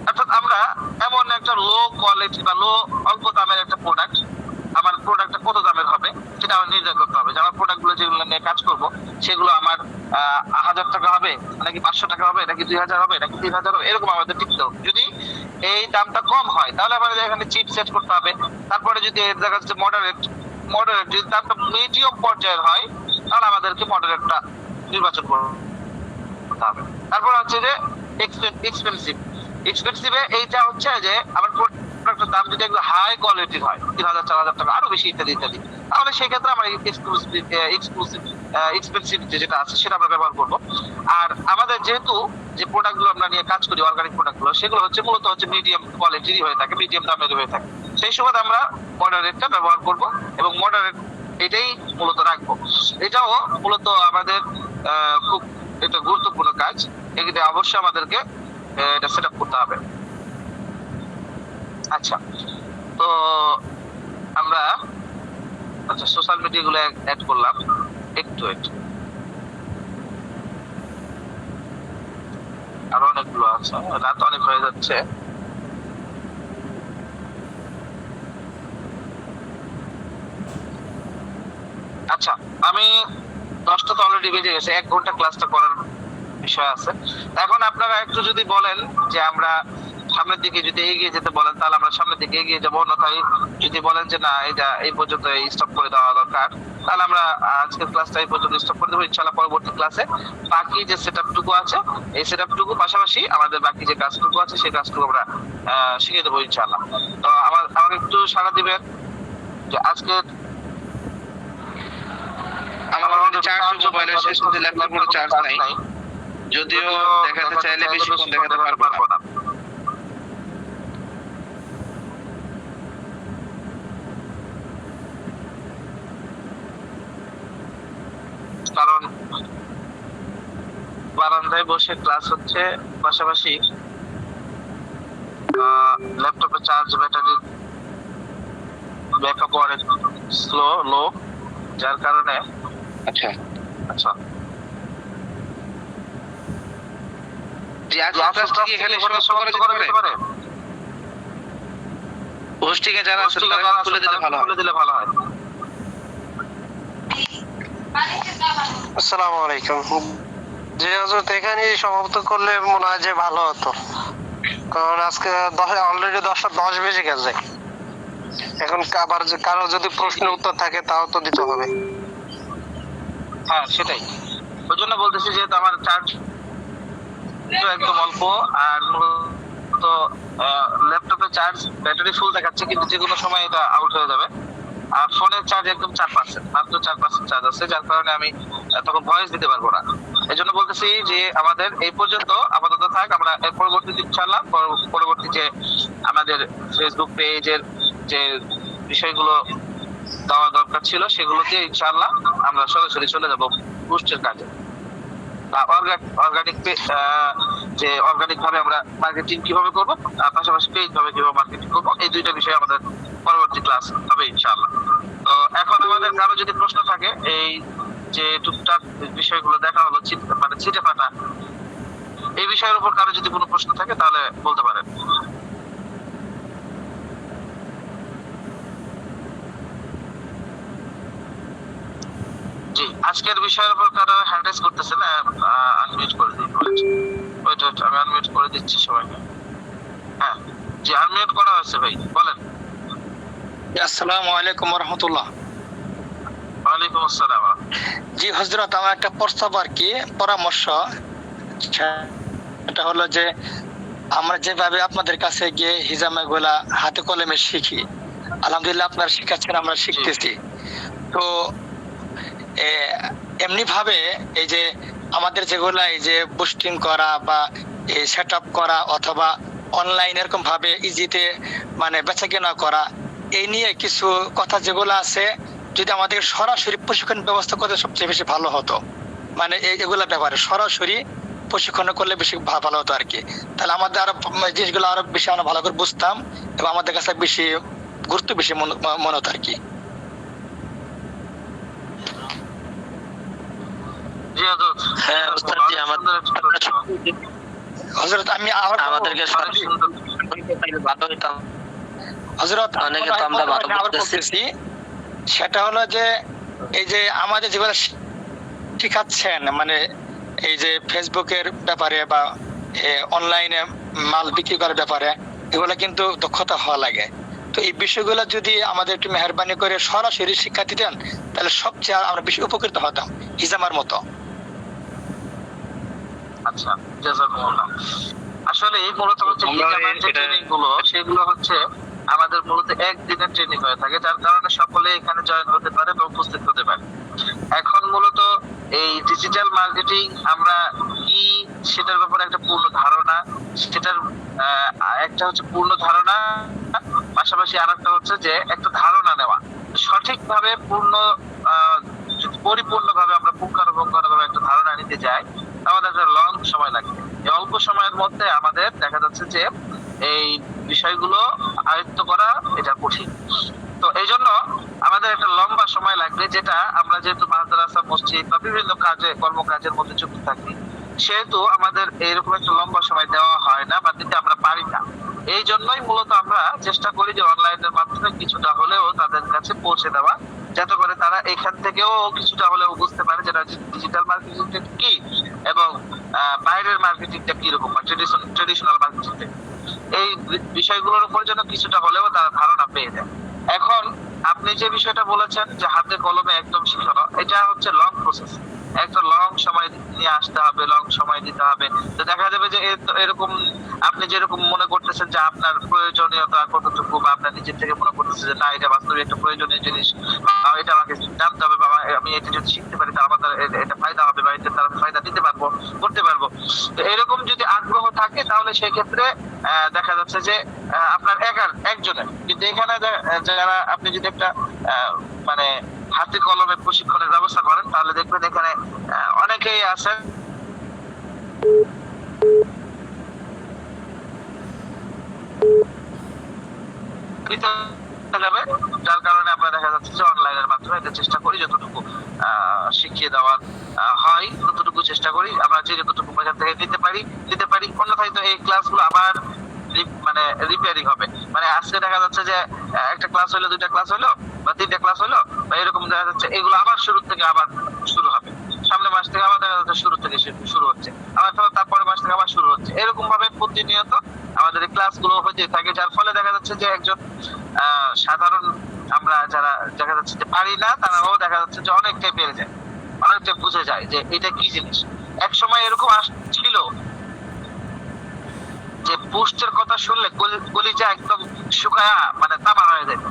অর্থাৎ আমরা এমন একটা লো কোয়ালিটি বা অল্প দামের একটা প্রোডাক্ট, আমার প্রোডাক্টটা কত দামের হবে সেটা আমার নির্ধারণ করতে হবে। যে আমার প্রোডাক্টগুলো যেগুলো নিয়ে কাজ করব সেগুলো আমার 1000 টাকা হবে নাকি 500 টাকা হবে নাকি 2000 হবে নাকি 3000 হবে, এরকম আমাদের ঠিক হবে। যদি এই দামটা কম হয় তাহলে আমাদের এখানে চিপ সেট করতে হবে। তারপরে যদি দেখা যাচ্ছে মডারেট, যদি দামটা মিডিয়াম পর্যায়ের হয় তাহলে আমাদেরকে মডারেটটা নির্বাচন করতে হবে। তারপর হচ্ছে যে এক্সপেন্সিভে এইটা হচ্ছে যে আমার প্রোডাক্টের দাম যদি একটু হাই কোয়ালিটির হয়, 3000 4000 টাকা আরো বেশি ইত্যাদি, তাহলে সেই ক্ষেত্রে আমরা এক্সপেন্সিভ যেটা আছে সেটা আমরা ব্যবহার করবো। আর আমাদের যেহেতু যে প্রোডাক্টগুলো আমরা নিয়ে কাজ করি, অর্গানিক প্রোডাক্টগুলো, সেগুলো হচ্ছে মূলত হচ্ছে মিডিয়াম কোয়ালিটিরই হয়ে থাকে, মিডিয়াম দামের হয়ে থাকে। সেই সময় আমরা মডারেটটা ব্যবহার করব এবং মডারেট এটাই মূলত রাখবো। এটাও মূলত আমাদের খুব একটা গুরুত্বপূর্ণ কাজ, এক্ষেত্রে অবশ্যই আমাদেরকে এটা সেট আপ করতে হবে। আচ্ছা, তো আমরা সোশ্যাল মিডিয়া গুলো অ্যাড করলাম, একটু আরো অনেকগুলো আছে, রাত অনেক হয়ে যাচ্ছে। আচ্ছা, আমি 10টা তো অলরেডি বেজে গেছে, 1 ঘন্টা ক্লাসটা করার বিষয় আছে। এখন আপনারা একটু যদি বলেন যে আমরা সামনের দিকে যদি এগিয়ে যেতে বলেন তাহলে আমরা সামনের দিকে এগিয়ে যাবো, অন্যথায় যদি বলেন যে না এটা এই পর্যন্ত স্টপ করে দেওয়া দরকার তাহলে আমরা আজকের ক্লাসটা এই পর্যন্ত স্টপ করে দেবো। ইনশাআল্লাহ পরবর্তী ক্লাসে বাকি যে সেটআপটুকু আছে এই সেটআপটুকু পাশাপাশি আমাদের বাকি যে কাজটুকু আছে সেই কাজটুকু আমরা শিখিয়ে দেবো ইনশাআল্লাহ। তো আমাকে একটু সাড়া দিবেন যে আজকে মোবাইলের শেষ পর্যন্ত ল্যাপটপ কোনো চার্জ নাই, যদিও দেখাতে চাইলে বেশিক্ষণ দেখাতে পারবো না। কারণ বারান্দায় বসে ক্লাস হচ্ছে, পাশাপাশি ল্যাপটপে চার্জ ব্যাটারি ব্যাকআপ অনেক লো, যার কারণে আচ্ছা জি আজকে এখানে সবাই করতে পারে। হোস্টিং এ যারা আছেন তারা খুলে দিলে ভালো হয়। আসসালামু আলাইকুম। যে হজরত এখানে সমাপ্ত করলে মনে হয় যে ভালো হতো, কারণ আজকে অলরেডি 10:10 বেজে গেছে। এখন আবার কারো যদি প্রশ্নের উত্তর থাকে তাও তো দিতে হবে। হ্যাঁ সেটাই, ওই জন্য বলতেছি যেহেতু আমার চার্জ একদম অল্প, আর মূলত ল্যাপটপে চার্জ ব্যাটারি ফুল দেখাচ্ছে, কিন্তু যে কোনো সময় এটা আউট হয়ে যাবে। আর ফোনের চার্জ একদম 4%, মাত্র 4% চার্জ আছে, যার কারণে আমি তখন ভয়েস দিতে পারবো না। এই জন্য বলতেছি যে আমাদের এই পর্যন্ত আপাতত থাক, আমরা এর পরবর্তীতে ইনশাআল্লাহ পরবর্তী যে আমাদের ফেসবুক পেজের যে বিষয়গুলো দেওয়া দরকার ছিল সেগুলোতে ইনশাআল্লাহ আমরা সরাসরি চলে যাব পোস্টের কাজে। অর্গানিক ভাবে আমরা মার্কেটিং কিভাবে করবো, পাশাপাশি পেজ ভাবে কিভাবে মার্কেটিং করবো, এই দুইটা বিষয়ে আমাদের পরবর্তী ক্লাস হবে ইনশাআল্লাহ। তো এখন আমাদের কারো যদি প্রশ্ন থাকে, এই যে টুকটাক বিষয়গুলো দেখা হলো, মানে ছিটে ফাটা, এই বিষয়ের উপর কারো যদি কোনো প্রশ্ন থাকে তাহলে বলতে পারেন। জি আজকের বিষয়ের উপর কারো হ্যান্ড রেজ করতেছে না, আনমিউট করে দিই। ওয়েট আমি আনমিউট করে দিচ্ছি সবাইকে। হ্যাঁ জি আনমিউট করা হয়েছে ভাই, বলেন। আসসালামু আলাইকুম ওয়া রাহমাতুল্লাহ। ওয়ালাইকুম আসসালাম। জি হযরত, আমার একটা প্রস্তাব আর কি, পরামর্শ। এটা হলো যে আমরা যেভাবে আপনাদের কাছে গিয়ে হিজামাগুলা হাতে কলমে শিখি, আলহামদুলিল্লাহ আপনারা শিখাচ্ছেন, আমরা শিখতেছি। তো এমনি ভাবে এই যে আমাদের যেগুলা এই যে বুস্টিং করা বা এই সেট আপ করা, অথবা অনলাইন এরকম ভাবে ইজিতে মানে বেচা কেনা করা, এই নিয়ে কিছু কথা যেগুলো আছে, যদি আমাদের সরাসরি প্রশিক্ষণ ব্যবস্থা করতে সবচেয়ে বেশি ভালো হতো। মানে এগুলা ব্যাপারে সরাসরি প্রশিক্ষণ করলে বেশি ভালো হতো আর কি। তাহলে আমাদের আরো জিনিসগুলো আরো বেশি আমরা ভালো করে বুঝতাম এবং আমাদের কাছে বেশি গুরুত্ব বেশি মনে হতো আর কি। হ্যাঁ ওস্তাদ জি, হযরত আমি আমাদেরকে ভালো হইতাম। হযরত অনেকে তো আমরা ভালো বুঝতেছি। সেটা হলো যে এই যে আমাদের যেগুলো শিখাচ্ছেন, মানে এই যে ফেসবুকের ব্যাপারে বা অনলাইনে মাল বিক্রি করার ব্যাপারে, এগুলো কিন্তু দক্ষতা হওয়া লাগে। তো এই বিষয়গুলো যদি আমাদের একটু মেহরবানি করে সরাসরি শিক্ষা দিতেন, তাহলে সবচেয়ে আমরা বেশি উপকৃত হতাম হিজামার মতো। আচ্ছা জাযাকুমুল্লাহ। আসলে এই মূলত হচ্ছে হিজামার যে ট্রেনিং গুলো, সেগুলো হচ্ছে আমাদের মূলত একদিনের ট্রেনিং হয়ে থাকে, যার কারণে সকলে এখানে জয়েন হতে পারে বা উপস্থিত হতে পারে। এখন মূলত এই ডিজিটাল মার্কেটিং আমরা কি সেটার ব্যাপারে একটা পূর্ণ ধারণা, সেটার একটা হচ্ছে পূর্ণ ধারণা, পাশাপাশি আর একটা হচ্ছে যে একটা ধারণা নেওয়া। সঠিকভাবে পরিপূর্ণভাবে আমরা পুঙ্খানুপুঙ্খভাবে একটা ধারণা নিতে যাই, আমাদের একটা লং সময় লাগে। এই অল্প সময়ের মধ্যে আমাদের দেখা যাচ্ছে যে এই বিষয়গুলো আয়ত্ত করা এটা কঠিন। তো এই জন্য আমাদের একটা লম্বা সময় লাগবে, যেটা আমরা যেহেতু মাদ্রাসা, মসজিদ বা বিভিন্ন কর্মকাজের মধ্যে যুক্ত থাকি, সেহেতু আমাদের এইরকম একটা লম্বা সময় দেওয়া হয় না বা দিতে আমরা পারি না। এই জন্যই মূলত আমরা চেষ্টা করি যে অনলাইনের মাধ্যমে কিছুটা হলেও তাদের কাছে পৌঁছে দেওয়া, যাতে করে তারা এখান থেকেও কিছুটা হলেও বুঝতে পারে যেটা ডিজিটাল মার্কেটিংটা কি এবং বাইরের মার্কেটিংটা কিরকম, ট্রেডিশনাল মার্কেটিংটা। এই বিষয়গুলোর উপর যেন কিছুটা হলেও তারা ধারণা পেয়ে যায়। এখন আপনি যে বিষয়টা বলেছেন যে হাতে কলমে একদম শিখানো, এটা হচ্ছে লং প্রসেস, একটা লং সময় নিয়ে আসতে হবে, লং সময় দিতে হবে। তো দেখা যাবে যে এরকম আপনি যেরকম মনে করতেছেন যে আপনার প্রয়োজনীয়তা কতটুকু, বা আপনার নিজের থেকে মনে করতেছেন যে না এটা বাস্তবে একটা প্রয়োজনীয় জিনিস, এটা আমাকে জানতে হবে, বা আমি এটা যদি শিখতে পারি তাহলে আমাদের এটা ফায়দা হবে বা এটা তারা ফায়দা দিতে পারবো, করতে পারবো। তো এরকম যদি আগ্রহ থাকে তাহলে সেই ক্ষেত্রে দেখা যাচ্ছে যে আপনার একজনের, কিন্তু এখানে যারা আপনি যদি একটা মানে হাতে কলমে প্রশিক্ষণের ব্যবস্থা করেন তাহলে দেখবেন এখানে অনেকেই আছেন যাবে, যার কারণে আমরা দেখা যাচ্ছে যে অনলাইনের মাধ্যমে এটা চেষ্টা করি যতটুকু শিখিয়ে দেওয়ার হয় ততটুকু চেষ্টা করি, আমরা যে যতটুকু এখান থেকে দিতে পারি। অন্যথায় তো এই ক্লাসগুলো আবার মানে রিপেয়ারিং হবে, মানে আজকে দেখা যাচ্ছে যে একটা ক্লাস হলো, 2টা ক্লাস হলো বা 3টা ক্লাস হলো বা এরকম দেখা যাচ্ছে এগুলো আবার শুরু থেকে আবার শুরু হবে, সামনের মাস থেকে আবার দেখা যাচ্ছে শুরু থেকে শুরু হচ্ছে, আবার তারপরের মাস থেকে আবার শুরু হচ্ছে, এরকম ভাবে প্রতিনিয়ত আমাদের এই ক্লাসগুলো হতে থাকে। যার ফলে দেখা যাচ্ছে যে একজন সাধারণ আমরা যারা দেখা যাচ্ছে যে পারি না তারাও দেখা যাচ্ছে যে অনেকটাই পেরে যায়, অনেকটাই বুঝে যায় যে এটা কি জিনিস। এক সময় এরকম ছিল যে বুস্টের কথা শুনলে কলিজা একদম শুকায়া মানে তামা হয়ে যেত।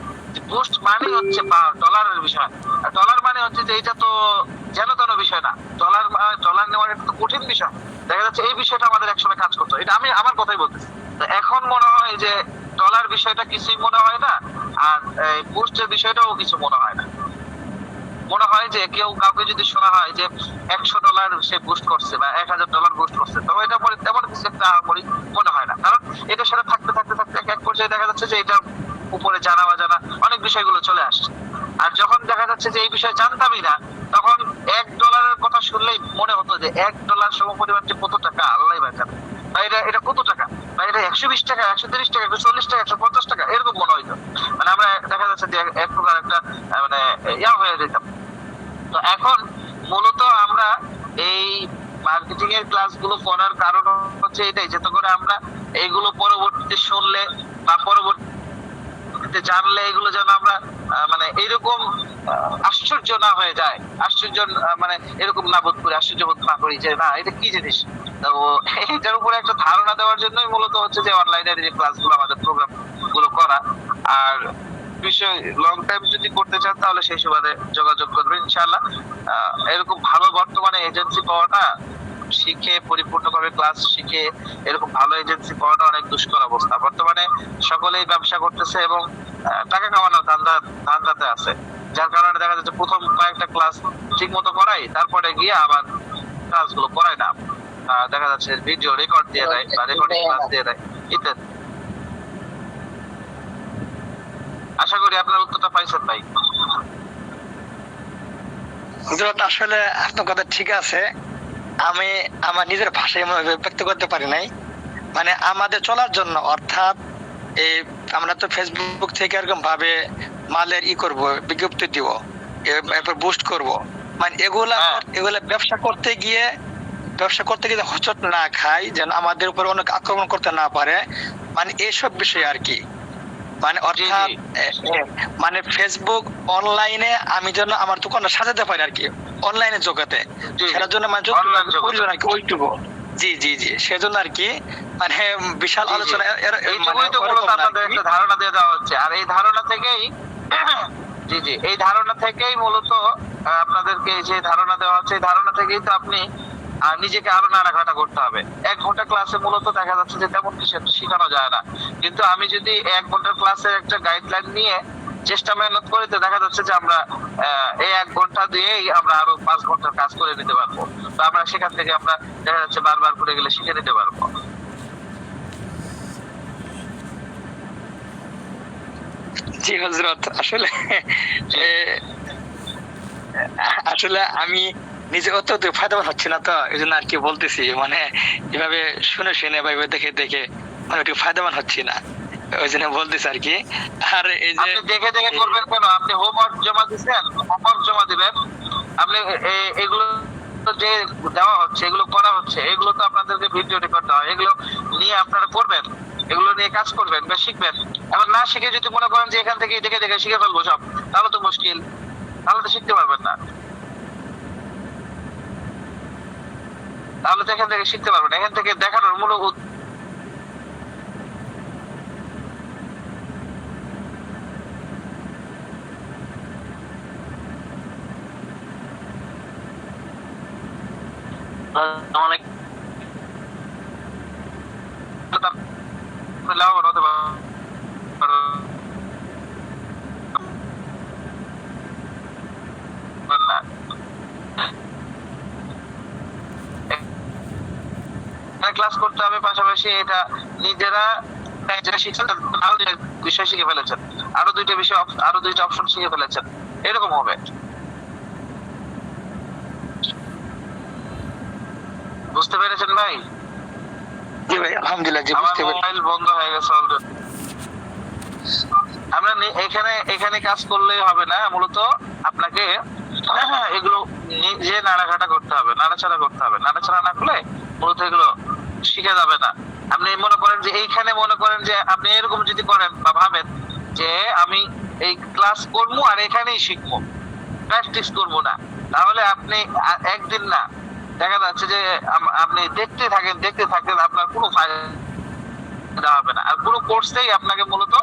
বুস্ট মানে হচ্ছে ডলারের বিষয়, আর ডলার মানে হচ্ছে যে এটা তো যেন তেন বিষয় না, ডলার নেওয়ার একটা কঠিন বিষয়। দেখা যাচ্ছে এই বিষয়টা আমাদের একসময় কাজ করতো, এটা আমি আমার কথাই বলতেছি। তো এখন মনে হয় যে ডলার বিষয়টা কিছুই মনে হয় না, আর বুস্টের বিষয়টাও কিছু মনে হয় না। মনে হয় যে কাউকে যদি শোনা হয় যে $100 সে বুস্ট করছে বা $1000 বুস্ট করছে, তবে এটা পরে তেমন কিছু একটা মনে হয় না, কারণ এটা সেটা থাকতে এক পর্যায়ে দেখা যাচ্ছে যে এটা উপরে জানা অজানা অনেক বিষয়গুলো চলে আসছে। আর যখন দেখা যাচ্ছে যে এই বিষয়ে জানতামই না, তখন $1 কথা শুনলেই মনে হতো যে $1 সমপরিমাণ যে কত টাকা আল্লাহ বাঁচান, বা এটা কত টাকা, বা এটা 120 টাকা, 130 টাকা, 140 টাকা, 150 টাকা এরকম মনে হইতো। মানে আমরা দেখা যাচ্ছে যে এক প্রকার একটা মানে হয়ে যেতাম। তো এখন মূলত আমরা এই মার্কেটিং এর ক্লাসগুলো করার কারণ হচ্ছে এটাই, যাতে করে আমরা এইগুলো পরবর্তীতে শুনলে বা পরবর্তীতে জানলে এগুলো যেন আমরা মানে এইরকম আশ্চর্য না হয়ে যায়, আশ্চর্য মানে এরকম না বোধ করি, আশ্চর্য বোধ না করি যে না এটা কি জিনিস। তো এটার উপরে একটা ধারণা দেওয়ার জন্যই মূলত হচ্ছে যে অনলাইনের যে ক্লাসগুলো আমাদের প্রোগ্রাম গুলো করা। আর বিষয় লং টাইম যদি করতে চান তাহলে সেই সুবাদে যোগাযোগ করবেন ইনশাআল্লাহ। এরকম ভালো বর্তমানে এজেন্সি পাওয়াটা, শিখে পরিপূর্ণভাবে ক্লাস শিখে এরকম ভালো এজেন্সি পাওয়াটা অনেক দুষ্কর অবস্থা। বর্তমানে সকলেই ব্যবসা করতেছে এবং টাকা কামানোর ধান্দাতে আছে, যার কারণে দেখা যাচ্ছে প্রথম কয়েকটা ক্লাস ঠিক মতো করাই, তারপরে গিয়ে আবার ক্লাসগুলো করায় না, দেখা যাচ্ছে ভিডিও রেকর্ড দিয়ে দেয় বা রেকর্ডিং ক্লাস দিয়ে দেয় ইত্যাদি। আশা করি আপনার উত্তরটা পাইছেন ভাই। হুজুর আসলে আপনার কথা ঠিক আছে, আমি আমার নিজের ভাষায় ব্যক্ত করতে পারি নাই। মানে আমাদের চলার জন্য, অর্থাৎ এই আমরা তো ফেসবুক থেকে এরকম ভাবে মালের করব, বিজ্ঞপ্তি দিব, এরপর বুস্ট করব, মানে এগুলা ব্যবসা করতে গিয়ে হোঁচট না খাই, যেন আমাদের উপর অনেক আক্রমণ করতে না পারে, মানে এইসব বিষয় আর কি। মানে অর্থাৎ মানে ফেসবুক অনলাইনে আমি যেন আমার দোকানটা সাজাতে পারি আর কি, অনলাইনের জগতে, সেটার জন্য মানে প্রয়োজন আর কি ওইটুকু। জি জি জি, সেজন্য আর কি মানে বিশাল আলোচনা একটা ধারণা দিয়ে দেওয়া হচ্ছে। আর এই ধারণা থেকেই এই ধারণা থেকেই মূলত আপনাদেরকে যে ধারণা দেওয়া হচ্ছে, এই ধারণা থেকেই তো আপনি নিজেকে আরো নাড়াঘাটা করতে হবে। 1 ঘন্টা ক্লাসে মূলত দেখা যাচ্ছে যে তেমন কিছু একটা শেখানো যায় না, কিন্তু আমি যদি 1 ঘন্টার ক্লাসের একটা গাইডলাইন নিয়ে চেষ্টা মেহনত করে, তো দেখা যাচ্ছে যে আমরা এই 1 ঘন্টা দিয়েই আমরা আরো 5 ঘন্টার কাজ করে নিতে পারবো। তো আমরা সেখান থেকে আমরা দেখা যাচ্ছে বারবার করে গেলে শিখে নিতে পারবো। জি হযরত, আসলে আমি নিজে অত ফায়দাবান হচ্ছে না, তো এই জন্য আর কি বলতেছি, মানে এভাবে শুনে বা দেখে মানে একটু ফায়দাবান হচ্ছি না, ওই জন্য বলতেছি আর কি। আর এই যে আপনি দেখে করবেন কেন, আপনি হোমওয়ার্ক জমা দিচ্ছেন, হোমওয়ার্ক জমা দিবেন, আপনি এগুলো যে দেওয়া হচ্ছে, এগুলো করা হচ্ছে, এগুলো তো আপনাদেরকে ভিডিও রেকর্ড দেওয়া হয়, এগুলো নিয়ে আপনারা করবেন, এগুলো নিয়ে কাজ করবেন বা শিখবেন। এবার না শিখে যদি মনে করেন যে এখান থেকে দেখে শিখে ফেলবো সব, তাহলে তো মুশকিল, তাহলে তো শিখতে পারবেন না, তাহলে তো এখান থেকে শিখতে পারবেন। এখান থেকে দেখানোর মূল অনেক লাভবান হতে পারে। ক্লাস করতে হবে, পাশাপাশি এটা নিজেরা যেটা শিখছেন আরো দুইটা বিষয় শিখে ফেলেছেন, আরো দুইটা অপশন শিখে ফেলেছেন, এরকম হবে। বুঝতে পেরেছেন ভাই? জি ভাই, আলহামদুলিল্লাহ, জি আমার বুঝতে পেরেছি। মোবাইল বন্ধ হয়ে গেছে অলরেডি। আমরা এখানে কাজ করলেই হবে না, মূলত আপনাকে এগুলো নিজে নাড়াঘাটা করতে হবে, নাড়াচাড়া করতে হবে। নাড়াচাড়া না করলে মূলত এগুলো শিখে যাবে না। আপনি মনে করেন যে আপনি এরকম যদি করেন বা ভাবেন যে আমি এই ক্লাস করবো আর এখানেই শিখবো, প্র্যাকটিস করবো না, তাহলে আপনি একদিন না, দেখা যাচ্ছে যে আপনি দেখতে থাকেন আপনার কোনো ফায়দা হবে না। আর কোনো কোর্সেই আপনাকে মূলত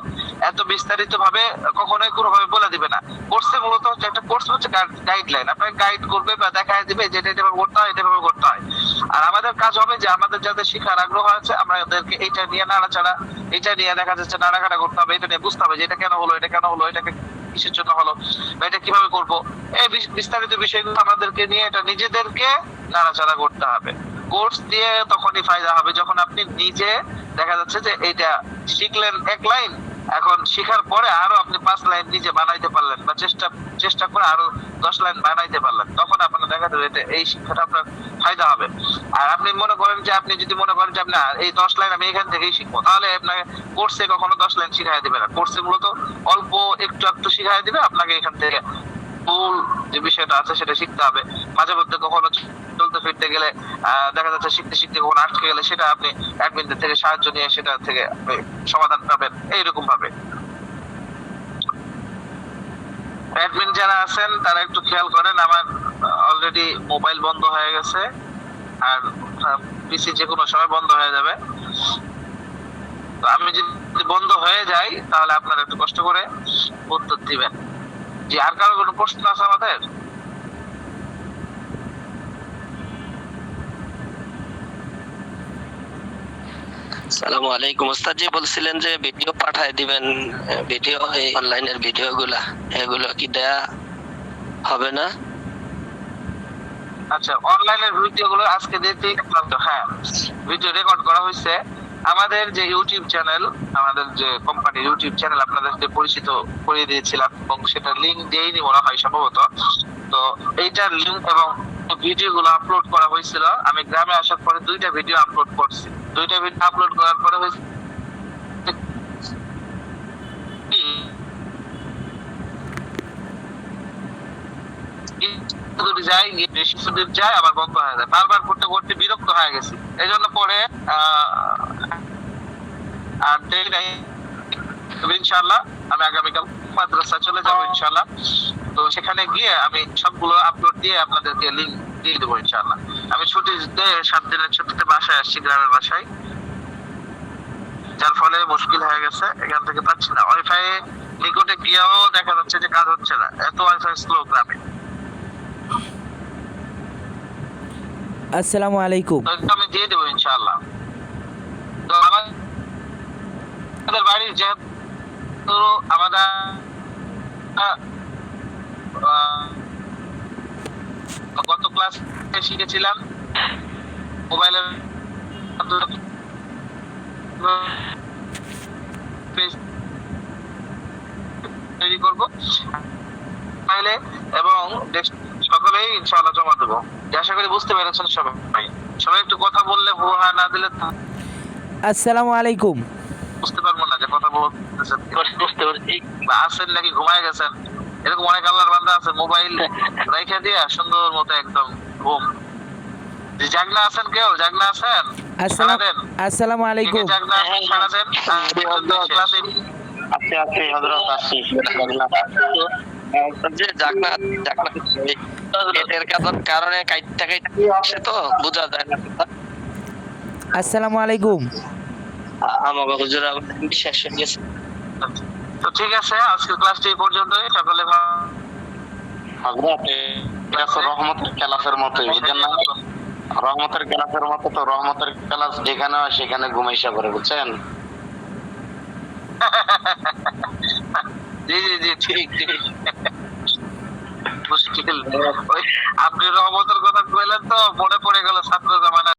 এত বিস্তারিত ভাবে কখনোই কোনোভাবে বলে দিবে না। কোর্সে মূলত হচ্ছে একটা কোর্স হচ্ছে গাইডলাইন, আপনাকে গাইড করবে বা দেখায় দিবে যে এটা করতে হয়, এটা করতে হয়। আর আমাদের কাজ হবে যে আমাদের যাদের শিখার আগ্রহ আছে আমাদেরকে এইটা নিয়ে নাড়াচাড়া, এটা নিয়ে দেখা যাচ্ছে নাড়াঘাটা করতে হবে, এটা নিয়ে বুঝতে হবে যে এটা কেন হলো, এটাকে কিসের জন্য হলো, বা এটা কিভাবে করবো, এই বিস্তারিত বিষয়গুলো আমাদেরকে নিয়ে এটা নিজেদেরকে নাড়াচাড়া করতে হবে। কোর্স দিয়ে তখনই ফায়দা হবে যখন আপনি নিজে দেখা যাচ্ছে যে এইটা শিখলেন এক লাইন, এখন শিখার পরে আরো আপনি 5 লাইন নিজে বানাইতে পারলেন, বা চেষ্টা করে আরো 10 লাইন বানাইতে পারলেন, তখন আপনার দেখা যাবে এটা এই শিক্ষাটা আপনার ফায়দা হবে। আর আপনি যদি মনে করেন যে আপনি এই 10 লাইন আমি এখান থেকেই শিখবো, তাহলে আপনাকে কোর্সে কখনো 10 লাইন শিখাই দিবে না। কোর্সে মূলত অল্প একটু শিখাই দিবে, আপনাকে এখান থেকে মূল যে বিষয়টা আছে সেটা শিখতে হবে। মাঝে মধ্যে কখনো চলতে ফিরতে গেলে দেখা যাচ্ছে শিখতে কখনো আটকে গেলে সেটা আপনি অ্যাডমিনদের থেকে সাহায্য নিয়ে সেটা থেকে আপনি সমাধান পাবেন, এইরকম ভাবে। অ্যাডমিন যারা আছেন তারা একটু খেয়াল করেন, আমার অলরেডি মোবাইল বন্ধ হয়ে গেছে, আর পিসি যে কোনো সময় বন্ধ হয়ে যাবে। তো আমি যদি বন্ধ হয়ে যাই তাহলে আপনারা একটু কষ্ট করে উত্তর দিবেন। জি, আর কারো কোনো প্রশ্ন আছে আমাদের? আসসালামু আলাইকুম। ওস্তাদ জি বলছিলেন যে ভিডিও পাঠায় দিবেন, ভিডিও অনলাইনের ভিডিওগুলা, এগুলো কি দেয়া হবে না? আচ্ছা, অনলাইনের ভিডিওগুলো আজকে দেখতে, হ্যাঁ ভিডিও রেকর্ড করা হয়েছে। আমাদের যে ইউটিউব চ্যানেল, আমাদের যে কোম্পানির ইউটিউব চ্যানেল আপনাদেরকে পরিচিত করিয়ে দিয়েছিলাম, এবং সেটা লিংক দিয়েই মনে হয় সম্ভবত। তো এইটার লিংক এবং ভিডিওগুলো আপলোড করা হয়েছিল। আমি গ্রামে আসার পরে 2টা ভিডিও আপলোড করছি। 2টা ভিডিও আপলোড করার পরে হয়েছে যায় আবার বন্ধ হয়ে যায়, বারবার করতে করতে বিরক্ত হয়ে গেছি। এই জন্য পরে আর দেরি নাই, ইনশাআল্লাহ আমি আগামীকাল মাদ্রাসা চলে যাবো ইনশাআল্লাহ। তো সেখানে গিয়ে আমি সবগুলো আপলোড দিয়ে আপনাদেরকে লিংক দিয়ে দেবো ইনশাআল্লাহ। আমি ছুটিতে 7 দিনের ছুটিতে বাসায় আসছি, গ্রামের বাসায়, যার ফলে মুশকিল হয়ে গেছে, এখান থেকে পাচ্ছি না। ওয়াইফাই নিকটে গিয়েও দেখা যাচ্ছে যে কাজ হচ্ছে না, এত ওয়াইফাই স্লো গ্রামে। আসসালামু আলাইকুম। আমি দিয়ে দেবো ইনশাআল্লাহ। তো আমাদের বাড়ির যেহেতু আমাদের গত ক্লাস শিখেছিলাম মোবাইলের তৈরি করবো তাহলে, এবং সকলেই ইনশাআল্লাহ জমা দেবো। আশা করি বুঝতে পেরেছেন সবাই একটু কথা বললে হুহা না দিলে আসসালামু আলাইকুম। বুঝতে পারবো না যে কথা বলতেছেন। বুঝতে পারছি বা আছেন নাকি ঘুমায় গেছেন, এরকম অনেক আল্লাহর বান্দা আছে মোবাইল রেখে দিয়ে সুন্দর মতো একদম ঘুম। জাগনা আছেন, কেউ জাগনা আছেন? আসসালামু আলাইকুম। জাগনা আছেন, সারা দেন। আছি হযরত, আছি। যে জাগনা এর কারণে কাইটা আসে তো বোঝা যায় না। আসসালামু আলাইকুম। আমাকে হুজুর বিশ্বাস হয়ে গেছে। তো ঠিক আছে, আজকের ক্লাসটি এই পর্যন্তই। সকলে হযরত রহমতের ক্লাসের মতোই, বুঝছেন না? রহমতের ক্লাসের মতো তো, রহমতের ক্লাস যেখানে হয় সেখানে ঘুমাইসা করে, বুঝছেন? জি জি জি, ঠিক ঠিক। মুশকিল। ওই আপনি রহমতের কথা কইলেন তো মনে পড়ে গেল ছাত্র জামানা